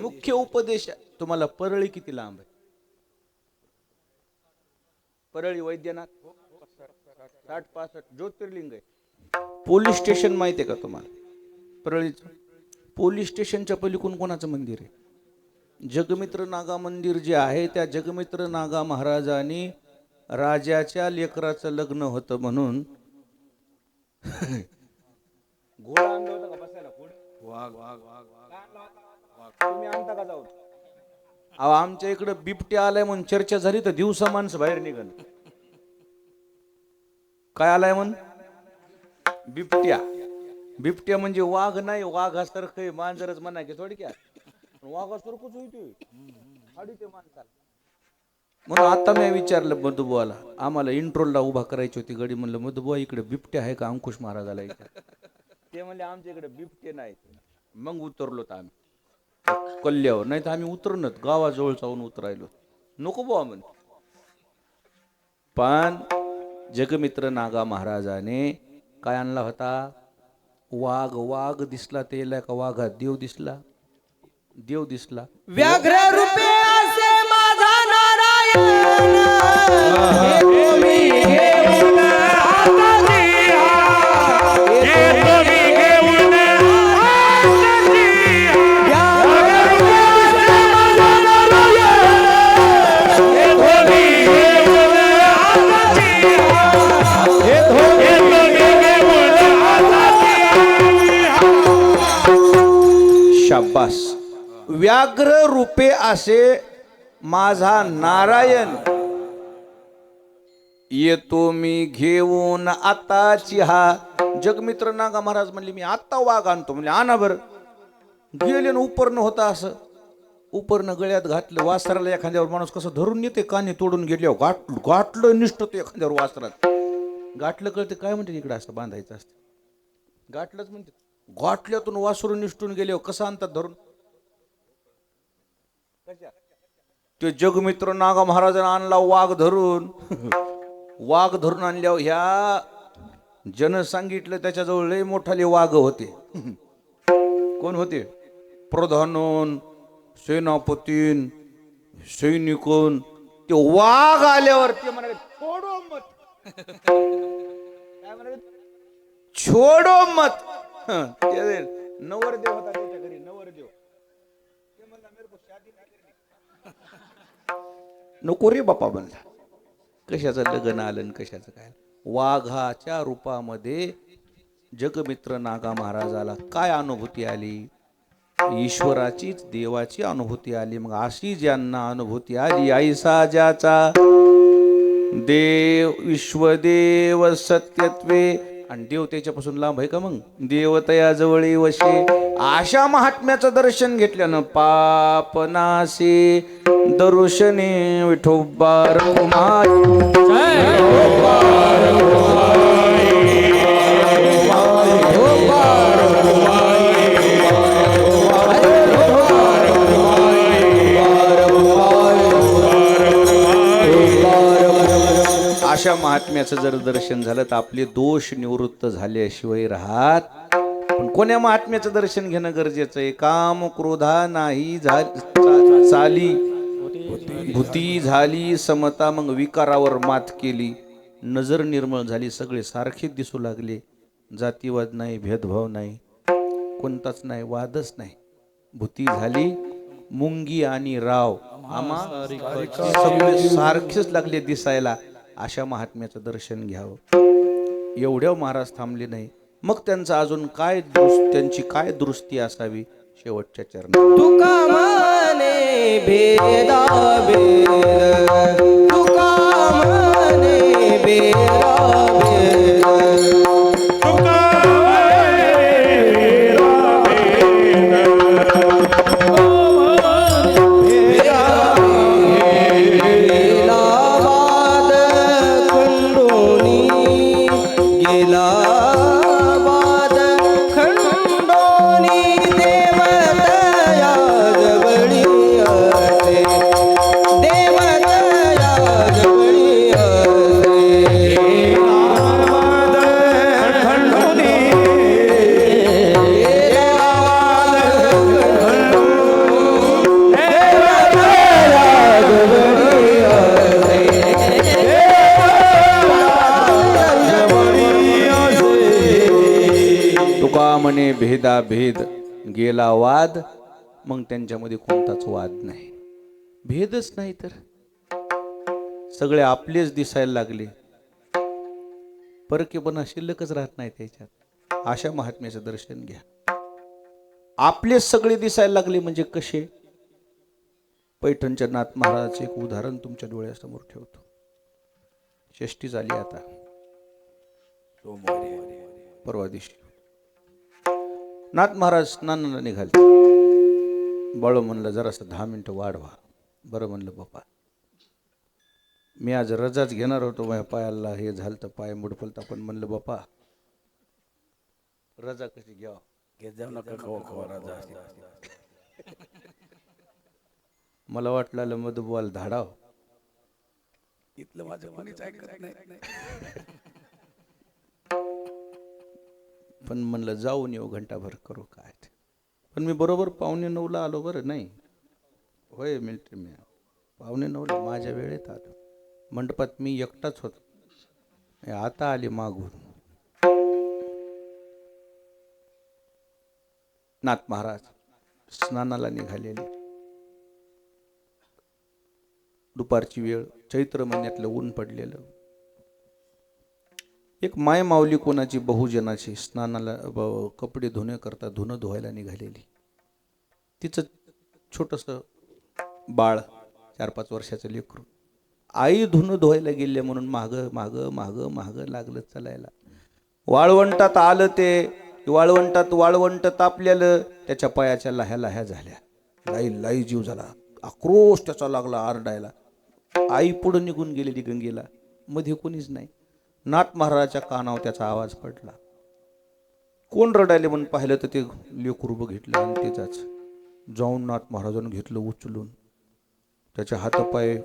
मुख्य उपदेश. तुम्हाला परळी किती लांब आहे? परळी वैद्यनाथ 60-65 ज्योतिर्लिंग आहे. पोलीस स्टेशन माहिती आहे का तुम्हाला? परळीचं पोलीस स्टेशनच्या पलीकडून कोणाचं मंदिर आहे? जगमित्र नागा मंदिर जे आहे, त्या जगमित्र नागा महाराजांनी राजाच्या लेकराचं लग्न होतं म्हणून घोडा आणला होता का बसायला? वाघ वाघ वाघ वाघ तुम्ही आणता का जाऊन? अहो, आमच्या इकडे बिबट्या आलाय म्हणून चर्चा झाली तर दिवसा माणसं बाहेर निघाल. काय आलाय म्हणून? बिबट्या. बिबट्या म्हणजे वाघ नाही, वाघासारखं मांजरच म्हणा की थोडक्यात. वाघासारखंच होईल ते माणसाला. म्हणून आता मी विचारलं मधुबुवाला, आम्हाला इंट्रोलला उभा करायची होती गडी. म्हणलं मधुबुवा इकडे बिबट्या आहे का? अंकुश महाराजाला इकडे. ते म्हणले आमच्या इकडे बिबटे नाही. मग उतरलो तर आम्ही कल्ल्यावर, नाही तर आम्ही उतरणार गावाजवळ जाऊन उतरायलो. नको बुवा म्हण. पण जगमित्र नागा महाराजाने काय आणला होता? वाघ. वाघ दिसला त्याला का वाघात देव दिसला? देव दिसला. व्याघ्र रूपे असे माझा नारायण, हे तुम्ही घेऊन हाताची शाबास. व्याघ्र रूपे असे माझा नारायण, येतो मी घेऊन आताची हा. जगमित्र नागा महाराज म्हणले मी आता वाघ आणतो. म्हणजे आणा बर. गेले ना उपरनं होता असं. उपरनं गळ्यात घातलं. वासराला एखाद्यावर माणूस कसं धरून येते, काने तोडून गेल्यावर गाठलं निष्ठतो एखाद्यावर वासरात. गाठलं कळते काय म्हणते इकडे असं बांधायचं असतं. गाठलंच म्हणते. गाठल्यातून वासरून निष्ठून गेल्यावर कसं आणतात धरून? ते जगमित्र नागा महाराजांना आणला वाघ धरून. वाघ धरून आणल्यावर ह्या जन सांगितलं त्याच्याजवळ लय मोठाले वाघ होते. कोण होते? प्रधानोन, सेनापतीन, सैनिकोन. ते वाघ आल्यावर ते म्हणाले छोडो मत. काय म्हणाले? छोडो मत. नवरदेव होता त्याच्या घरी. नवरदेव ते म्हणला मेरे को शादी नाही करनी. नको रे बापा म्हणला. कशाचं लग्न आलं आणि कशाचं काय. वाघाच्या रूपामध्ये जगमित्र नागा महाराजाला काय अनुभूती आली? ईश्वराचीच, देवाची अनुभूती आली. मग अशी ज्यांना अनुभूती आली, ऐसा ज्याचा देव विश्वदेव सत्यत्वे. आणि देव त्याच्यापासून लांब आहे का? मग देवतया जवळी वशे. अशा महात्म्याचं दर्शन घेतल्यानं पापनासे दर्शने विठोबार अशा महात्म्याचं जर दर्शन झालं तर आपले दोष निवृत्त झाल्याशिवाय राहत. पण कोण्या महात्म्याचं दर्शन घेणं गरजेचं आहे? काम क्रोधा नाही चाली भूती झाली समता, मग विकारावर मात केली, नजर निर्मळ झाली, सगळे सारखेच दिसू लागले. जातीवाद नाही, भेदभाव नाही, कोणताच नाही, वादच नाही. भूती झाली, मुंगी आणि राव आम्हा सगळे सारखेच लागले दिसायला. अशा महात्म्याचं दर्शन घ्यावं. एवढ्या महाराज थांबले नाही. मग त्यांचं अजून काय त्यांची काय दुरुस्ती असावी शेवटच्या चरणात. तुका म्हणे भेदा भेद, तुका म्हणे भेदा भेद, गेला वाद खंडोनी, गेला वाद खंडोनी, देवतया जवळी असे, देवतया जवळी असे. वाद खंडोनी, गेला वाद खंडोनी, देवतया जवळी असे, तुका म्हणे भेदा भेद, गेला वाद. मग त्यांच्यामध्ये कोणताच वाद नाही, भेदच नाही, तर सगळे आपलेच दिसायला लागले. परकेपणा शिल्लकच राहत नाही त्याच्यात. अशा महात्म्याचं दर्शन घ्या. आपलेच सगळे दिसायला लागले म्हणजे कसे. पैठणच्या नाथ महाराजाचे एक उदाहरण तुमच्या डोळ्यासमोर ठेवतो. षष्टी झाली आता, परवा दिवशी नाथ महाराज स्नानाला निघाले. बाळू म्हणलं जरासं 10 मिनिटं वाढवा. बरं म्हणलं बाप्पा, मी आज रजाच घेणार होतो, माझ्या पायाला हे झालं तर पाय मुडपलता, पण म्हणलं बाप्पा रजा कशी घ्यावं. मला वाटलं मधुबोल धाडाव, इथलं माझं कोणीच ऐकत नाही. पण म्हणलं जाऊन येऊ, घंटाभर करू काय ते. पण मी बरोबर 8:45ला आलो. बरं नाही होय मिलिटरी मी 8:45ला माझ्या वेळेत आलो. मंडपात मी एकटाच होतो. आता आली मागून. नाथ महाराज स्नानाला निघालेले. दुपारची वेळ, चैत्र महिन्यातलं ऊन पडलेलं. एक माय माऊली कोणाची बहुजनाची स्नानाला कपडे धुण्याकरता धुणं धुवायला निघालेली. तिचं छोटंसं बाळ 4-5 वर्षाचं लेकरू. आई धुणं धुवायला गेले म्हणून माग माग माग माग लागलं चालायला. वाळवंटात आलं ते, वाळवंटात वाळवंट तापलेलं, त्याच्या पायाच्या लाह्या लाह्या झाल्या. लाई लाई जीव झाला. आक्रोश त्याचा लागला आरडायला. आई पुढं निघून गेलेली गंगेला, मध्ये कोणीच नाही. नाथ महाराजाच्या कानावर त्याचा आवाज पडला. कोण रडायले म्हणून पाहिलं तर ते लेकरू बघितलं आणि त्याचाच. जाऊन नाथ महाराजांनी घेतलं उचलून. त्याचे हातपाय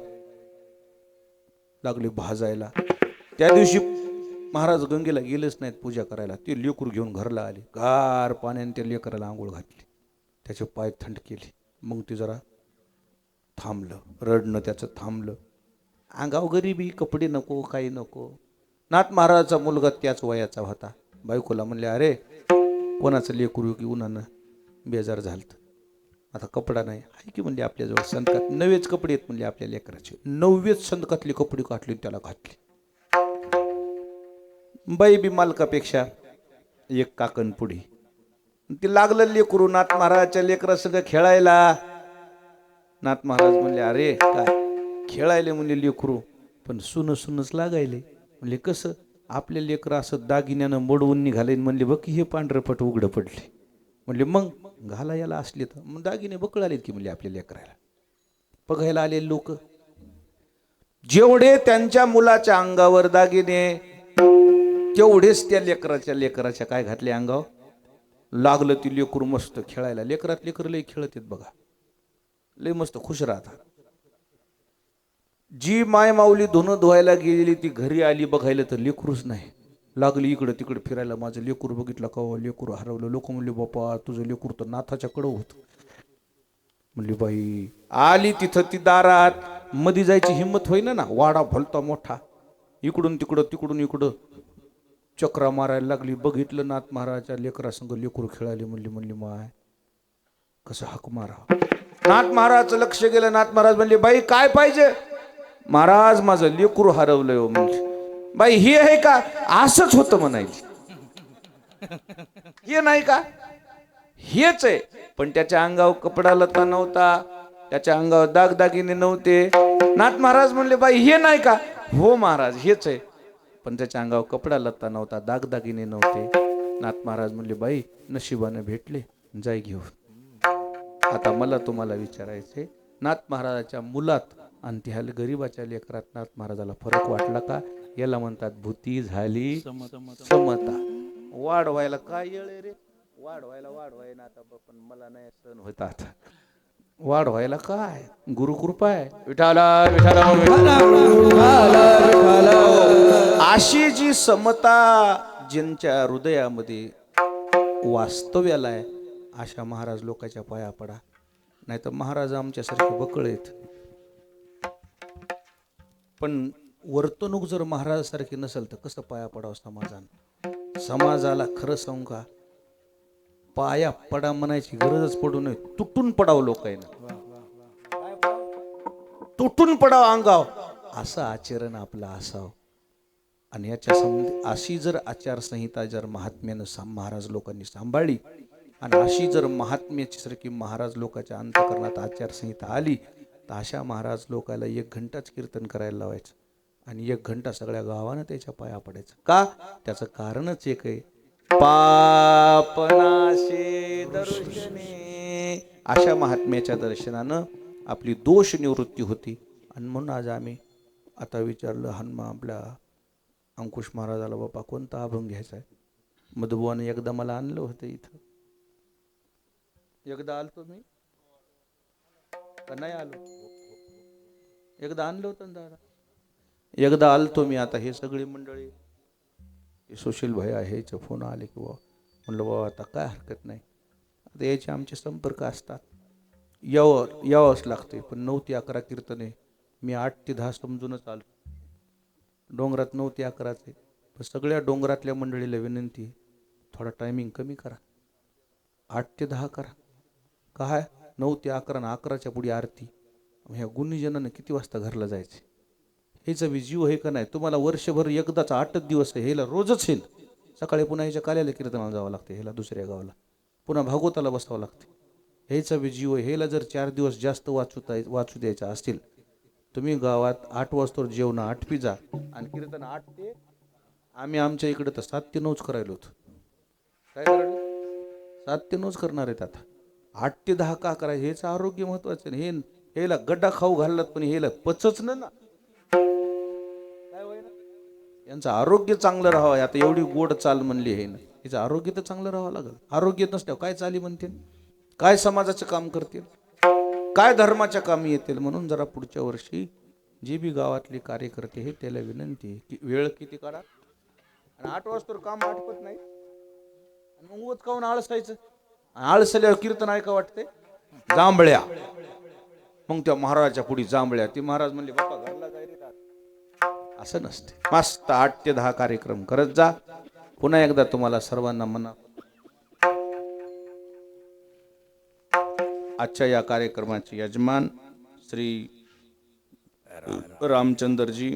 लागले भाजायला. त्या दिवशी महाराज गंगेला गेलेच नाहीत पूजा करायला. ते लेकरू घेऊन घरला आले. गार पाण्याने त्या लेकराला आंघोळ घातली, त्याचे पाय थंड केले. मग ते जरा थांबलं, रडणं त्याचं थांबलं. अंगाव गरिबी, कपडे नको, काही नको. नाथ महाराजाचा मुलगा त्याच वयाचा होता. बायकोला म्हणले, अरे कोणाचं लेकरू की उन्हानं बेजार झालत, आता कपडा नाही आहे की म्हणले आपल्याजवळ संदकात. नवेच कपडे आहेत म्हणले आपल्या लेकराचे. 9वेच संदकातले कपडे काढले त्याला घातले. बाई बी मालकापेक्षा एक काकण पुढे. ते लागलं लेकरू नाथ महाराजाच्या लेकरासंग खेळायला. नाथ महाराज म्हणले, अरे काय खेळायले म्हणले लेकरू, पण सुनच लागायले. म्हणले कसं. आपल्या लेकरं असं दागिन्यानं मोडवून निघाले. म्हणले बघ हे पांढरपट उघडं पडले. म्हणले मग घाला याला असले तर मग दागिने बकळ आलेत की म्हणले आपल्या लेकराला. बघायला आले लोक. जेवढे त्यांच्या मुलाच्या अंगावर दागिने, तेवढेच त्या लेकराच्या काय घातले अंगावर. लागलं ती लेकरू मस्त खेळायला. लेकरं लय खेळत आहेत बघा, लय मस्त खुश राहतात. जी माय माऊली धुणं धुवायला गेलेली ती घरी आली, बघायला तर लेकरूच नाही. लागली इकडं तिकडं फिरायला. माझं लेकरू बघितलं का, लेकरू हरवलं. लोक म्हणले बापा तुझं लेकरू तर नाथाच्याकडं होतं. म्हणली बाई आली तिथं ती दारात मध्ये जायची हिंमत होईना ना, वाडा भलता मोठा, इकडून तिकडं तिकडून इकडं चक्रा मारायला लागली. बघितलं नाथ महाराजच्या लेकरासंग लेकरू खेळाली. म्हणली माय कसं हाक मारा. नाथ महाराजचं लक्ष गेलं. नाथ महाराज म्हणले बाई काय पाहिजे. महाराज माझं लेकरू हरवलंय हो. म्हणजे बाई हे आहे का. असंच होतं म्हणायची. हे नाही का हेच आहे. पण त्याच्या अंगावर कपडा लता नव्हता, त्याच्या अंगावर दागदागिने नव्हते. नाथ महाराज म्हणले बाई हे नाही का. हो महाराज हेच आहे, पण त्याच्या अंगावर कपडा लता नव्हता, दागदागिने नव्हते. नाथ महाराज म्हणले बाई नशिबाने भेटले, जाय घेऊन. आता मला तुम्हाला विचारायचे, नाथ महाराजाच्या मुलात आणि त्या गरीबाच्या लेकरात नाथ महाराजाला फरक वाटला का. याला म्हणतात भूती झाली समता. वाढवायला काय येळ रे. वाढवायला ना आता, पण मला नाही सण होता आता. वाढवायला काय गुरुकृपा आहे. विठाला विठाला अशी जी समता ज्यांच्या हृदयामध्ये वास्तव्याला आहे, अशा महाराज लोकांच्या पाया पडा. नाही तर महाराज आमच्यासारखे बकळ आहेत. पण वर्तणूक जर महाराजासारखी नसेल तर कसं पाया पडावं समाजानं. समाजाला खरं सांगू का, पाया पडा म्हणायची गरजच पडू नये, तुटून पडावं लोकांना. तुटून पडावं अंगाव, असं आचरण आपलं असावं. आणि याच्या अशी जर आचारसंहिता जर महात्म्यानं महाराज लोकांनी सांभाळली, आणि अशी जर महात्म्याची सारखी महाराज लोकांच्या अंतःकरणात आचारसंहिता आली, तर अशा महाराज लोकांना 1 घंटाच कीर्तन करायला लावायचं आणि 1 घंटा सगळ्या गावानं त्याच्या पाया पडायचं. का. त्याचं कारणच एक आहे, पापनाशे दर्शने. अशा महात्म्याच्या दर्शनानं आपली दोष निवृत्ती होती. आणि म्हणून आज आम्ही आता विचारलं आपल्या अंकुश महाराजाला, बापा कोणता अभंग घ्यायचा आहे. मधुबुवाने एकदा मला आणलं होतं इथं. एकदा आलतो मी का नाही आलो. एकदा आणलं होतं दादा. एकदा आलतो मी. आता हे सगळी मंडळी सुशील भाई आहे, फोन आले की म्हणलं बाबा आता काय हरकत नाही. आता याचे आमचे संपर्क असतात, यावंच लागते. पण 9 ते 11 कीर्तने मी 8 ते 10 समजूनच आलो. डोंगरात 9 ते 11चे. पण सगळ्या डोंगरातल्या मंडळीला विनंती, थोडा टायमिंग कमी करा, 8 ते 10 करा. काय 9 ते 11 आणि 11च्या पुढे आरती. ह्या गुणीजनानं किती वाजता घरला जायचे. हेचा जीव आहे का नाही. तुम्हाला वर्षभर एकदाच 8 दिवस आहे, ह्याला रोजच येईल. सकाळी पुन्हा ह्याच्या कार्यालय कीर्तनाला जावं लागते, ह्याला दुसऱ्या गावाला पुन्हा भागवताला बसावं लागते. ह्याचा जीव आहे. ह्याला जर 4 दिवस जास्त वाचू द्यायचा असतील, तुम्ही गावात 8 वाजता जेवण 8 जा आणि कीर्तन 8 ते आम्ही आमच्या इकडे तर 7 ते 9 करायला होतो. काय करायला 7 ते 9 करणार आहेत. आता 8 ते 10 का करायचं. हेच आरोग्य महत्वाचं. हे ह्याला गड्डा खाऊ घाललात पण ह्याला पचच ना. काय होय ना, यांचं आरोग्य चांगलं राहावं. आता एवढी गोड चाल म्हणली आहे ना, हिचं आरोग्य तर चांगलं राहावं लागेल. आरोग्य नसल्यावर काय चाली म्हणतील, काय समाजाचं काम करतील, काय धर्माच्या कामी येतील. म्हणून जरा पुढच्या वर्षी जे बी गावातले कार्यकर्ते हे त्याला विनंती आहे की वेळ किती काढा. आणि 8 वाजता काम आटपत नाही. आणि मग काऊन आळसायचं. आळसल्यावर कीर्तन ऐका वाटते. जांभळ्या मग त्या महाराजाच्या पुढे जांभळ्या. ती महाराज म्हणले बापा घरला जाय रे. असं नसते. मस्त 8 ते 10 कार्यक्रम करत जा. पुन्हा एकदा तुम्हाला सर्वांना म्हणा, आजच्या या कार्यक्रमाचे यजमान श्री रामचंद्रजी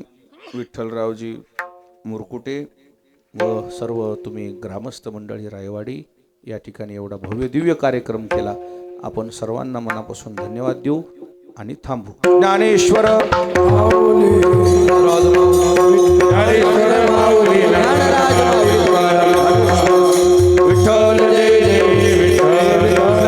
विठ्ठलरावजी मुरकुटे व सर्व तुम्ही ग्रामस्थ मंडळी रायवाडी या ठिकाणी एवढा भव्य दिव्य कार्यक्रम केला. आपण सर्वांना मनापासून धन्यवाद देऊ आणि थांबू. ज्ञानेश्वर माऊली